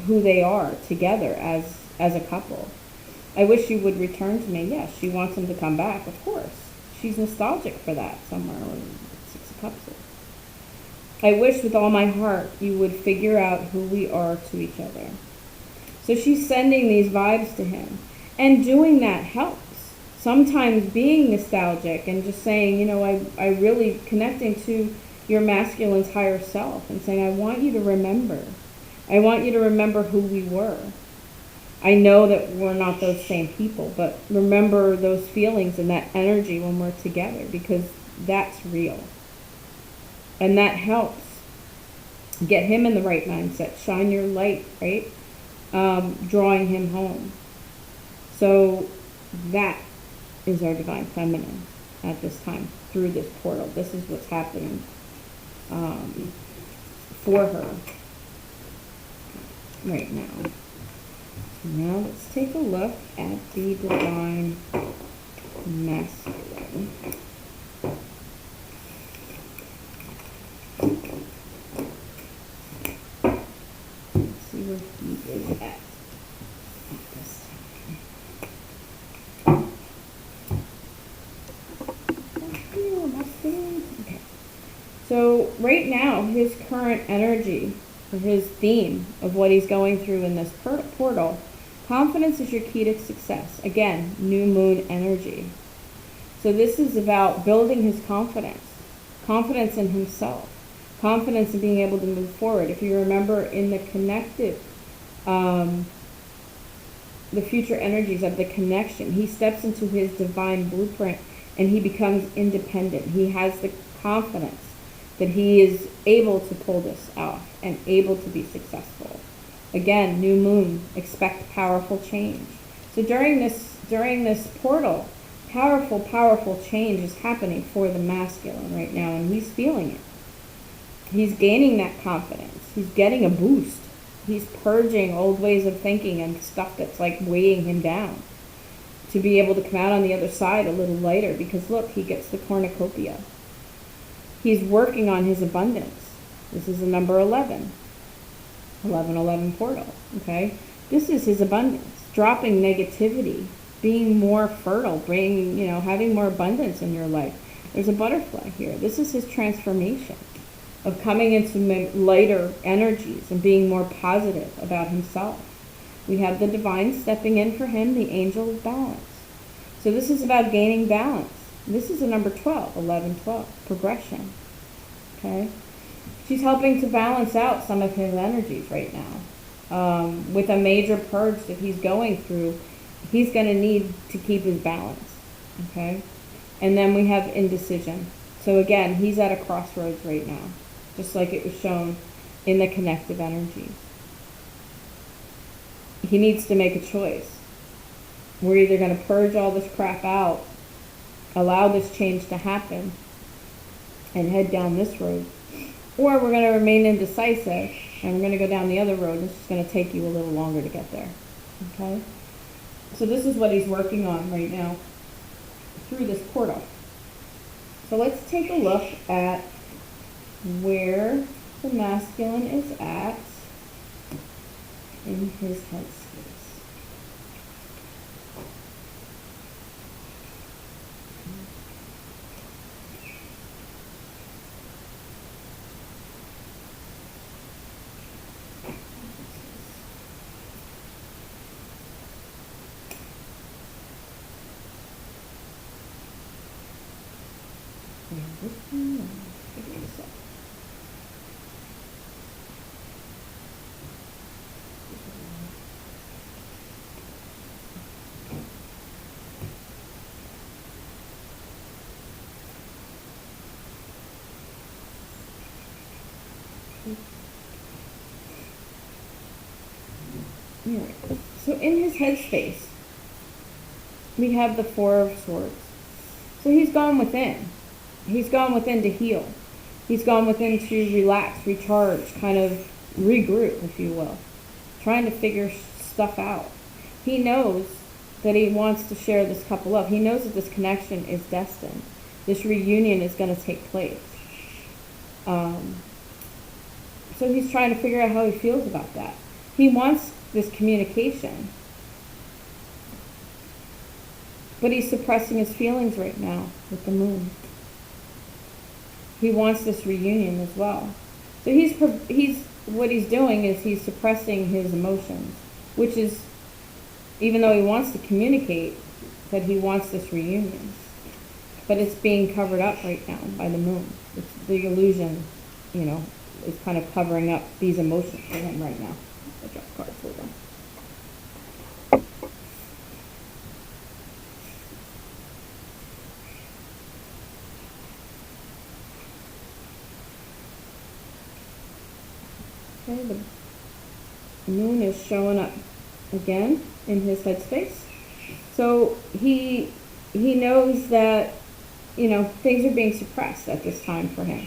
who they are together as a couple. I wish you would return to me. Yes, she wants him to come back, of course. She's nostalgic for that somewhere in Six of Cups. I wish with all my heart you would figure out who we are to each other. So she's sending these vibes to him. And doing that helps. sometimes being nostalgic and just saying, you know, I really connecting to your masculine's higher self and saying, I want you to remember. I want you to remember who we were. I know that we're not those same people, but remember those feelings and that energy when we're together, because that's real. And that helps get him in the right mindset, shine your light, right? Drawing him home. So that is our divine feminine at this time through this portal. This is what's happening for her right now. Now let's take a look at the divine masculine. Let's see where he is at this time. Okay. So right now, his current energy, or his theme of what he's going through in this portal, confidence is your key to success. Again, new moon energy. So this is about building his confidence in himself, confidence in being able to move forward. If you remember in the connective, the future energies of the connection, he steps into his divine blueprint and he becomes independent. He has the confidence that he is able to pull this off and able to be successful. Again, new moon, expect powerful change. So during this portal, powerful change is happening for the masculine right now, and he's feeling it. He's gaining that confidence. He's getting a boost. He's purging old ways of thinking and stuff that's like weighing him down to be able to come out on the other side a little lighter, because look, he gets the cornucopia. He's working on his abundance. This is the number 11. 1111 portal, okay? This is his abundance. Dropping negativity, being more fertile, having more abundance in your life. There's a butterfly here. This is his transformation of coming into lighter energies and being more positive about himself. We have the divine stepping in for him, the angel of balance. So this is about gaining balance. This is a number 12, 1112, progression. Okay? She's helping to balance out some of his energies right now. With a major purge that he's going through, he's going to need to keep his balance. Okay? And then we have indecision. So again, he's at a crossroads right now, just like it was shown in the connective energies. He needs to make a choice. We're either going to purge all this crap out, allow this change to happen, and head down this road, or we're going to remain indecisive and we're going to go down the other road, and it's just going to take you a little longer to get there. Okay? So this is what he's working on right now through this portal. So let's take a look at where the masculine is at in his headspace. Alright, so in his headspace, we have the Four of Swords. So he's gone within. He's gone within to heal. He's gone within to relax, recharge, kind of regroup, if you will. Trying to figure stuff out. He knows that he wants to share this couple up. He knows that this connection is destined. This reunion is going to take place. So he's trying to figure out how he feels about that. He wants this communication, but he's suppressing his feelings right now with the moon. He wants this reunion as well. So what he's doing is he's suppressing his emotions, which is, even though he wants to communicate, that he wants this reunion. But it's being covered up right now by the moon. It's the illusion, is kind of covering up these emotions for him right now. I drop cards for them. Okay, the moon is showing up again in his headspace. So he knows that, things are being suppressed at this time for him.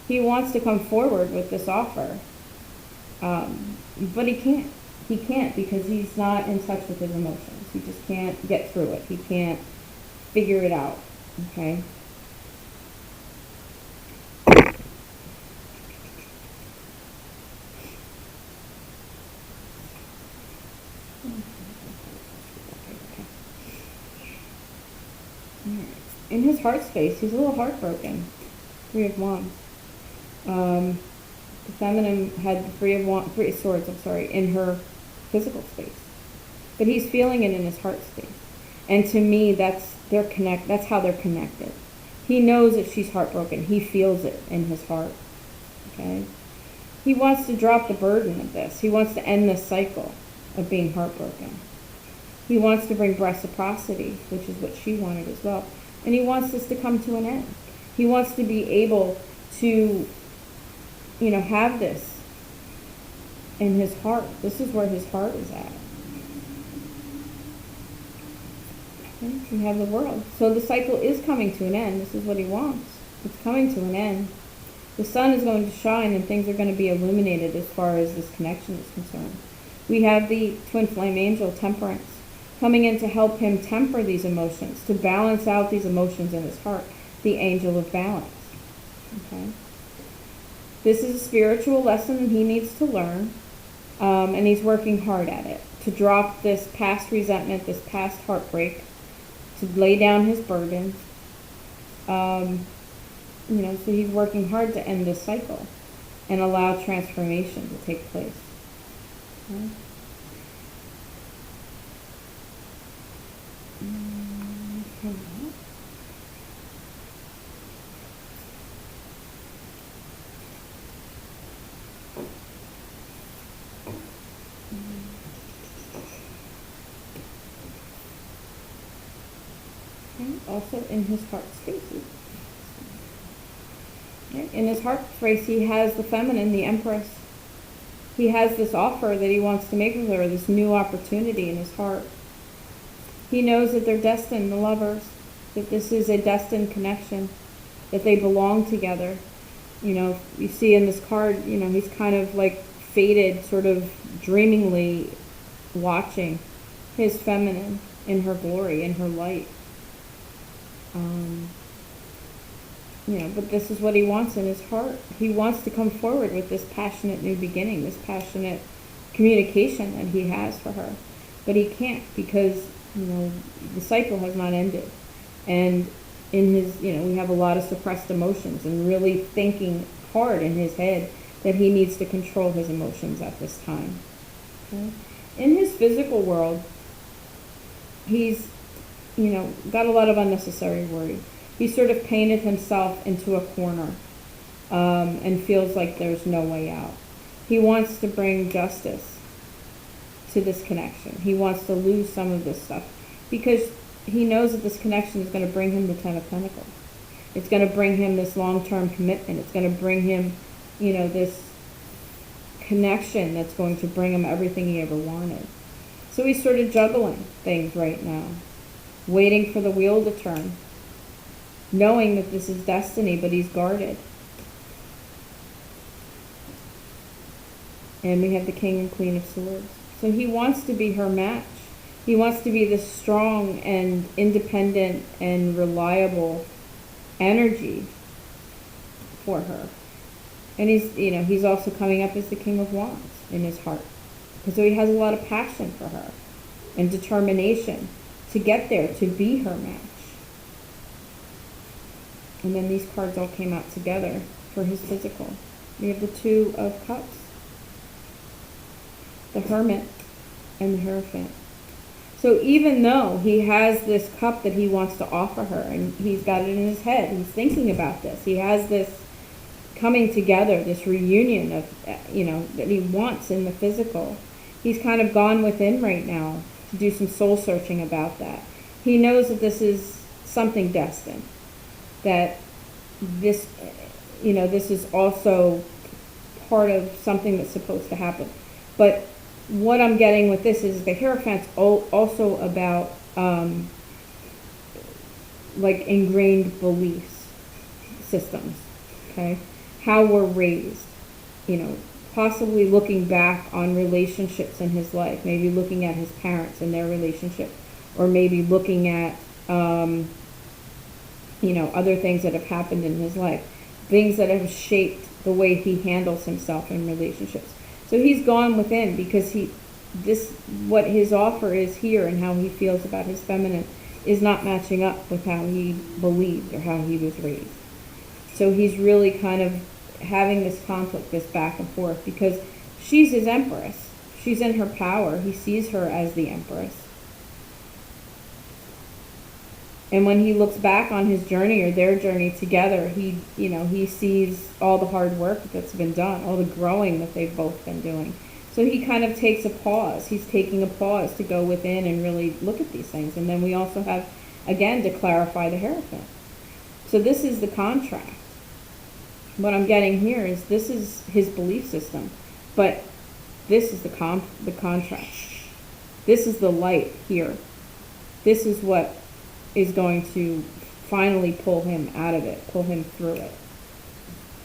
He wants to come forward with this offer, but he can't. He can't because he's not in touch with his emotions. He just can't get through it. He can't figure it out, okay? In his heart space, he's a little heartbroken. Three of Wands. The feminine had the Three of Swords, in her physical space. But he's feeling it in his heart space. And to me, that's how they're connected. He knows that she's heartbroken. He feels it in his heart. Okay? He wants to drop the burden of this. He wants to end this cycle of being heartbroken. He wants to bring reciprocity, which is what she wanted as well. And he wants this to come to an end. He wants to be able to, have this in his heart. This is where his heart is at. Okay, we have the World. So the cycle is coming to an end. This is what he wants. It's coming to an end. The sun is going to shine and things are going to be illuminated as far as this connection is concerned. We have the twin flame angel, Temperance, coming in to help him temper these emotions, to balance out these emotions in his heart. The angel of balance. Okay. This is a spiritual lesson he needs to learn, and he's working hard at it, to drop this past resentment, this past heartbreak, to lay down his burdens. So he's working hard to end this cycle and allow transformation to take place. Okay. Also in his heart spaces. Okay. In his heart space, he has the feminine, the Empress. He has this offer that he wants to make with her, this new opportunity in his heart. He knows that they're destined, the lovers, that this is a destined connection, that they belong together. You see in this card, he's kind of like faded, sort of dreamingly watching his feminine in her glory, in her light. But this is what he wants in his heart. He wants to come forward with this passionate new beginning, this passionate communication that he has for her. But he can't because, the cycle has not ended. And in his, we have a lot of suppressed emotions and really thinking hard in his head that he needs to control his emotions at this time. Okay? In his physical world, he's got a lot of unnecessary worry. He sort of painted himself into a corner and feels like there's no way out. He wants to bring justice to this connection. He wants to lose some of this stuff because he knows that this connection is going to bring him the Ten of Pentacles. It's going to bring him this long-term commitment. It's going to bring him, this connection that's going to bring him everything he ever wanted. So he's sort of juggling things right now, waiting for the wheel to turn, knowing that this is destiny, but he's guarded. And we have the King and Queen of Swords. So he wants to be her match. He wants to be this strong and independent and reliable energy for her. And he's also coming up as the King of Wands in his heart. And so he has a lot of passion for her and determination to get there, to be her match. And then these cards all came out together for his physical. We have the Two of Cups, the Hermit, and the Hierophant. So So even though he has this cup that he wants to offer her, and he's got it in his head, he's thinking about this, he has this coming together, this reunion of, that he wants in the physical. He's kind of gone within right now to do some soul searching about that. He knows that this is something destined, that this, this is also part of something that's supposed to happen. But what I'm getting with this is the Hierophant's also about like ingrained beliefs systems, okay? How we're raised, possibly looking back on relationships in his life, maybe looking at his parents and their relationship, or maybe looking at, other things that have happened in his life, things that have shaped the way he handles himself in relationships. So he's gone within because what his offer is here and how he feels about his feminine is not matching up with how he believed or how he was raised. So he's really kind of having this conflict, this back and forth, because she's his empress. She's in her power. He sees her as the empress. And when he looks back on his journey or their journey together, he sees all the hard work that's been done, all the growing that they've both been doing. So he kind of takes a pause. He's taking a pause to go within and really look at these things. And then we also have, again, to clarify the Hierophant. So this is the contract. What I'm getting here is this is his belief system, but this is the contract. This is the light here. This is what is going to finally pull him out of it, pull him through it.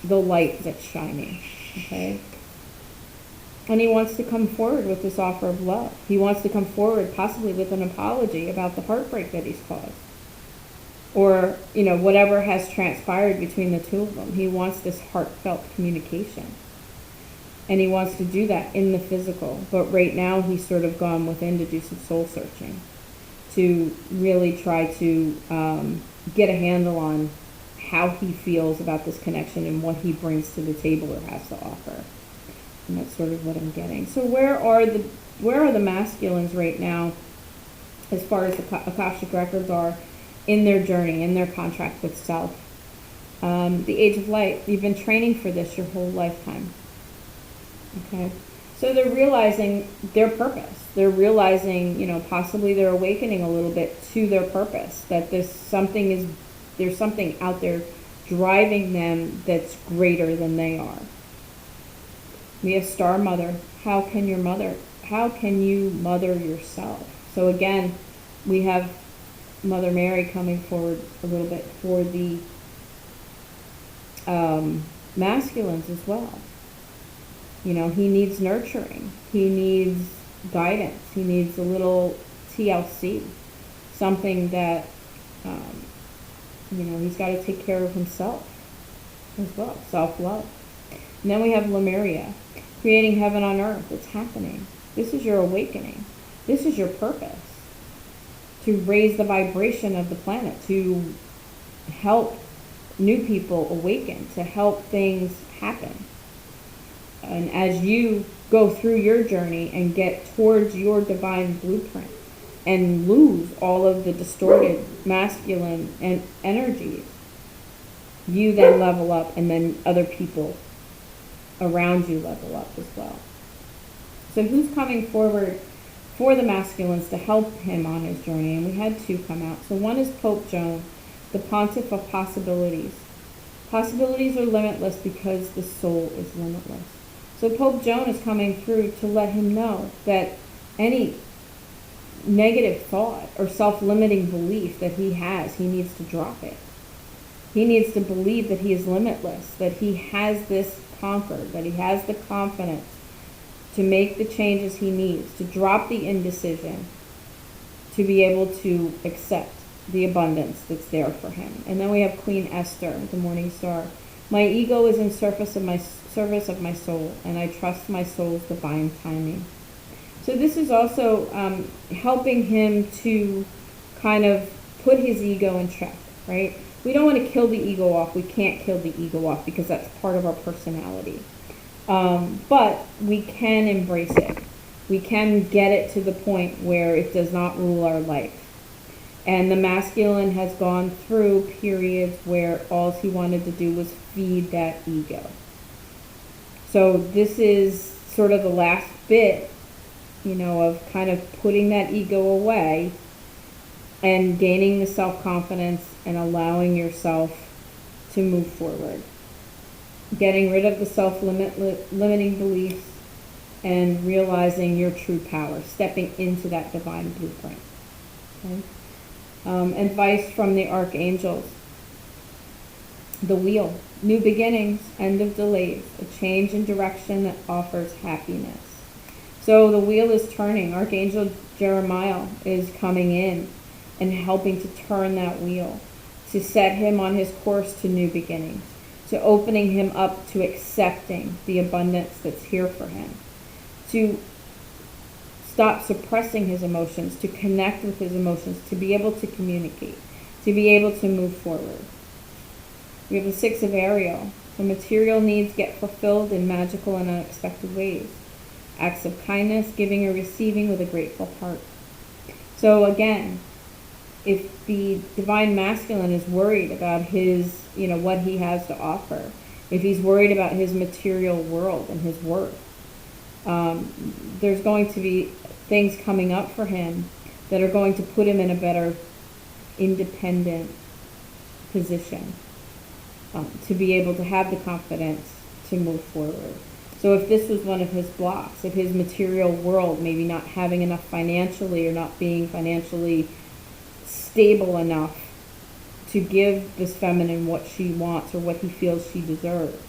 The light that's shining, okay? And he wants to come forward with this offer of love. He wants to come forward possibly with an apology about the heartbreak that he's caused. Or, whatever has transpired between the two of them. He wants this heartfelt communication. And he wants to do that in the physical. But right now he's sort of gone within to do some soul searching, to really try to get a handle on how he feels about this connection and what he brings to the table or has to offer. And that's sort of what I'm getting. So where are the masculines right now as far as the Akashic records are in their journey, in their contract with self? The Age of Light, you've been training for this your whole lifetime. Okay? So they're realizing their purpose. They're realizing, possibly they're awakening a little bit to their purpose, that there's something out there driving them that's greater than they are. We have Star Mother. How can you mother yourself? So again, we have Mother Mary coming forward a little bit for the masculines as well. He needs nurturing. He needs guidance. He needs a little TLC, something that, he's got to take care of himself as well, self-love. And then we have Lemuria, creating heaven on earth. It's happening. This is your awakening. This is your purpose, to raise the vibration of the planet, to help new people awaken, to help things happen. And as you go through your journey and get towards your divine blueprint and lose all of the distorted masculine and energies, you then level up, and then other people around you level up as well. So who's coming forward for the masculines to help him on his journey? And we had two come out. So one is Pope Joan, the Pontiff of Possibilities. Possibilities are limitless because the soul is limitless. So Pope Joan is coming through to let him know that any negative thought or self-limiting belief that he has, he needs to drop it. He needs to believe that he is limitless, that he has this conquered, that he has the confidence to make the changes he needs, to drop the indecision, to be able to accept the abundance that's there for him. And then we have Queen Esther, the Morning Star. My ego is in service of my soul, and I trust my soul's divine timing. So this is also helping him to kind of put his ego in check, right? We don't want to kill the ego off. We can't kill the ego off because that's part of our personality. But we can embrace it. we can get it to the point where it does not rule our life. And the masculine has gone through periods where all he wanted to do was feed that ego. So this is sort of the last bit, of kind of putting that ego away and gaining the self-confidence and allowing yourself to move forward. Getting rid of the self-limiting beliefs and realizing your true power, stepping into that divine blueprint. Okay? Advice from the Archangels. The wheel. New beginnings, end of delays, a change in direction that offers happiness. So the wheel is turning. Archangel Jeremiah is coming in and helping to turn that wheel, to set him on his course to new beginnings, to opening him up to accepting the abundance that's here for him, to stop suppressing his emotions, to connect with his emotions, to be able to communicate, to be able to move forward. We have the Six of Ariel. The material needs get fulfilled in magical and unexpected ways. Acts of kindness, giving or receiving with a grateful heart. So again, if the divine masculine is worried about his, what he has to offer, if he's worried about his material world and his worth, there's going to be things coming up for him that are going to put him in a better independent position, to be able to have the confidence to move forward. So if this was one of his blocks, if his material world, maybe not having enough financially or not being financially stable enough to give this feminine what she wants or what he feels she deserves,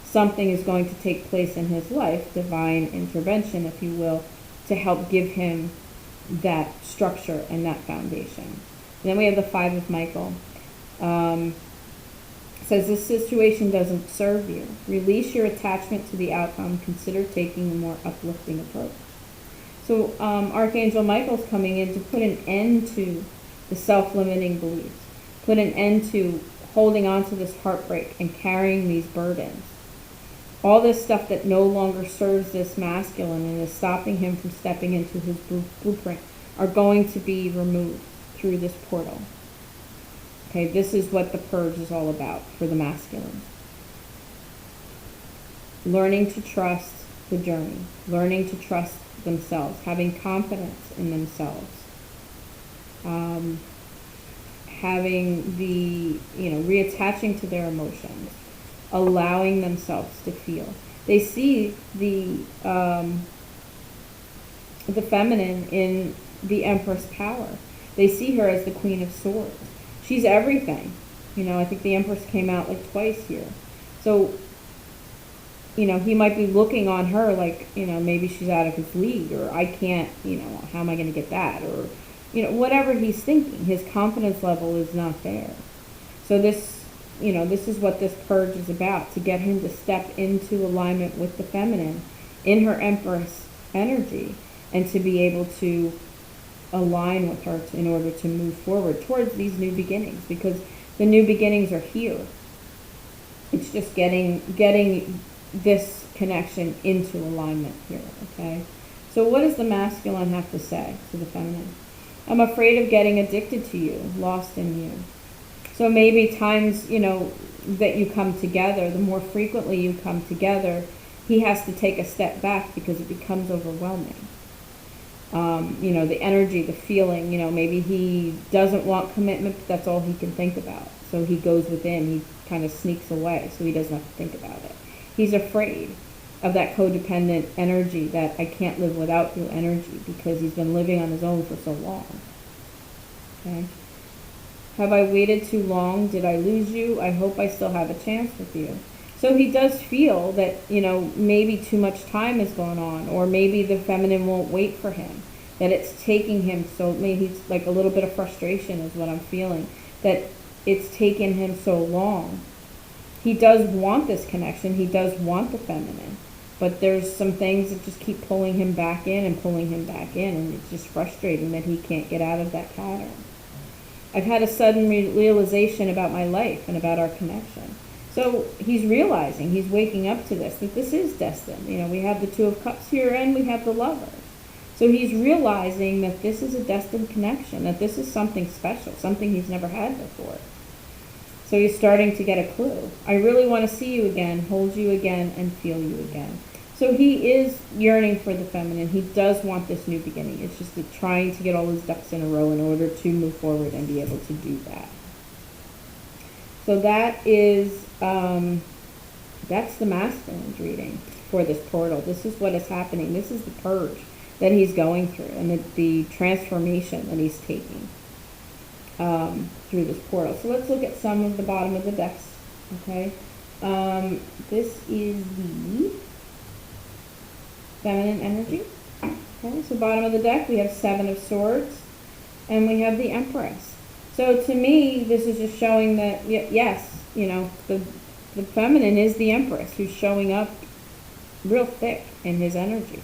something is going to take place in his life, divine intervention, if you will, to help give him that structure and that foundation. And then we have the Five of Michael. Says this situation doesn't serve you. Release your attachment to the outcome. Consider taking a more uplifting approach. So Archangel Michael's coming in to put an end to the self-limiting beliefs, put an end to holding on to this heartbreak and carrying these burdens. All this stuff that no longer serves this masculine and is stopping him from stepping into his blueprint are going to be removed through this portal. Okay, this is what the purge is all about for the masculine. Learning to trust the journey, learning to trust themselves, having confidence in themselves, having the, reattaching to their emotions, allowing themselves to feel. They see the feminine in the Empress power. They see her as the Queen of Swords. She's everything. I think the Empress came out like twice here. So, he might be looking on her like, maybe she's out of his league, or I can't, how am I going to get that? Or, whatever he's thinking, his confidence level is not there. So this is what this purge is about, to get him to step into alignment with the feminine in her Empress energy and to be able to align with her in order to move forward towards these new beginnings, because the new beginnings are here. It's just getting this connection into alignment here, okay? So what does the masculine have to say to the feminine? I'm afraid of getting addicted to you, lost in you. So maybe times, that you come together, the more frequently you come together, he has to take a step back because it becomes overwhelming. The energy, the feeling, maybe he doesn't want commitment, but that's all he can think about. So he goes within, he kind of sneaks away so he doesn't have to think about it. He's afraid of that codependent energy, that I can't live without you energy, because he's been living on his own for so long. Okay? Have I waited too long? Did I lose you? I hope I still have a chance with you. So he does feel that, maybe too much time has gone on, or maybe the feminine won't wait for him, that it's taking him, so maybe he's like a little bit of frustration is what I'm feeling, that it's taken him so long. He does want this connection, he does want the feminine, but there's some things that just keep pulling him back in, and it's just frustrating that he can't get out of that pattern. I've had a sudden realization about my life and about our connection. So he's realizing, he's waking up to this, that this is destined. We have the Two of Cups here, and we have the Lovers. So he's realizing that this is a destined connection, that this is something special, something he's never had before. So he's starting to get a clue. I really want to see you again, hold you again, and feel you again. So he is yearning for the feminine. He does want this new beginning. It's just trying to get all his ducks in a row in order to move forward and be able to do that. So that is, that's the masculine's reading for this portal. This is what is happening. This is the purge that he's going through, and the transformation that he's taking through this portal. So let's look at some of the bottom of the decks. Okay, this is the feminine energy. Okay, so bottom of the deck we have Seven of Swords, and we have the Empress. So to me, this is just showing that yes, you know, the feminine is the Empress who's showing up real thick in his energy.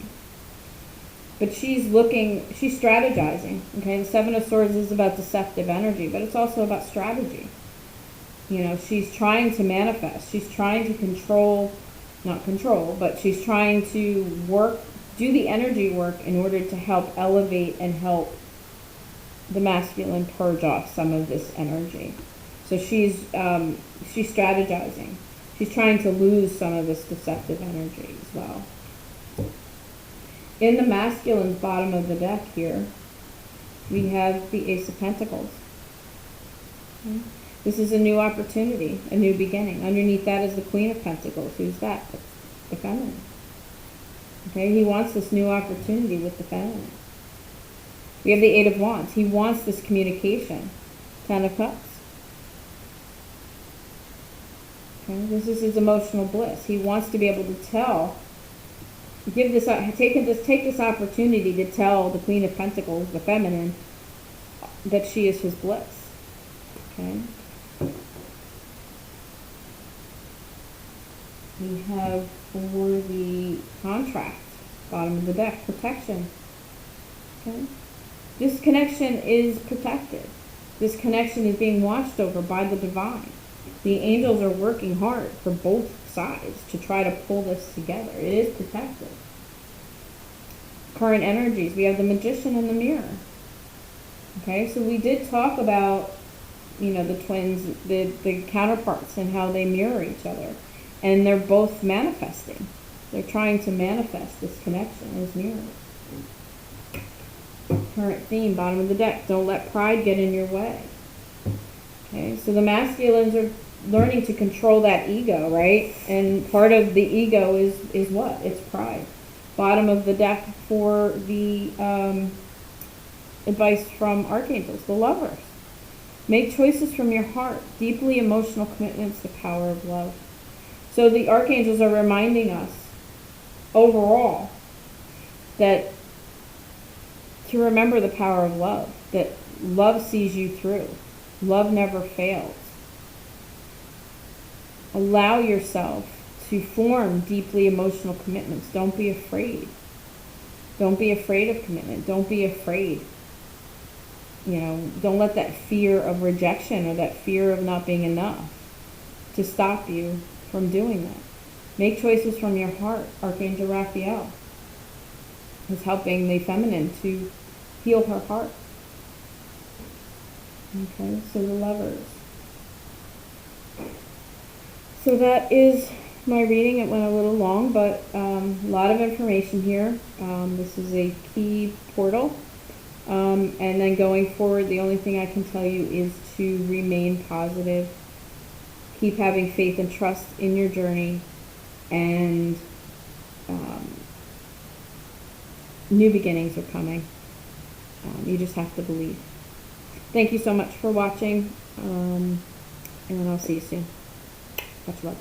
But she's strategizing. Okay, the Seven of Swords is about deceptive energy, but it's also about strategy. You know, she's trying to manifest. She's trying to not control, but she's trying to do the energy work in order to help elevate and help the masculine purge off some of this energy. So she's strategizing. She's trying to lose some of this deceptive energy as well. In the masculine's bottom of the deck here, we have the Ace of Pentacles. Okay. This is a new opportunity, a new beginning. Underneath that is the Queen of Pentacles. Who's that? That's the feminine. Okay, he wants this new opportunity with the feminine. We have the Eight of Wands. He wants this communication. Ten of Cups. Okay, this is his emotional bliss. He wants to be able to take this opportunity to tell the Queen of Pentacles, the feminine, that she is his bliss. Okay. We have for the contract, bottom of the deck, protection. Okay. This connection is protected. This connection is being watched over by the divine. The angels are working hard for both sides to try to pull this together. It is protected. Current energies, we have the Magician and the Mirror. Okay, so we did talk about, you know, the twins, the counterparts and how they mirror each other. And they're both manifesting. They're trying to manifest this connection as mirrors. Current theme, bottom of the deck, don't let pride get in your way. Okay, so the masculines are learning to control that ego, right? And part of the ego is what? It's pride. Bottom of the deck for the advice from Archangels, the Lovers. Make choices from your heart. Deeply emotional commitments, the power of love. So the Archangels are reminding us overall that to remember the power of love, that love sees you through. Love never fails. Allow yourself to form deeply emotional commitments. Don't be afraid. Don't be afraid of commitment. Don't be afraid. You know, don't let that fear of rejection or that fear of not being enough to stop you from doing that. Make choices from your heart. Archangel Raphael is helping the feminine to heal her heart. Okay, so the Lovers. So that is my reading. It went a little long, but a lot of information here. This is a key portal. And then going forward, the only thing I can tell you is to remain positive. Keep having faith and trust in your journey. And new beginnings are coming. You just have to believe. Thank you so much for watching. And I'll see you soon. Much love.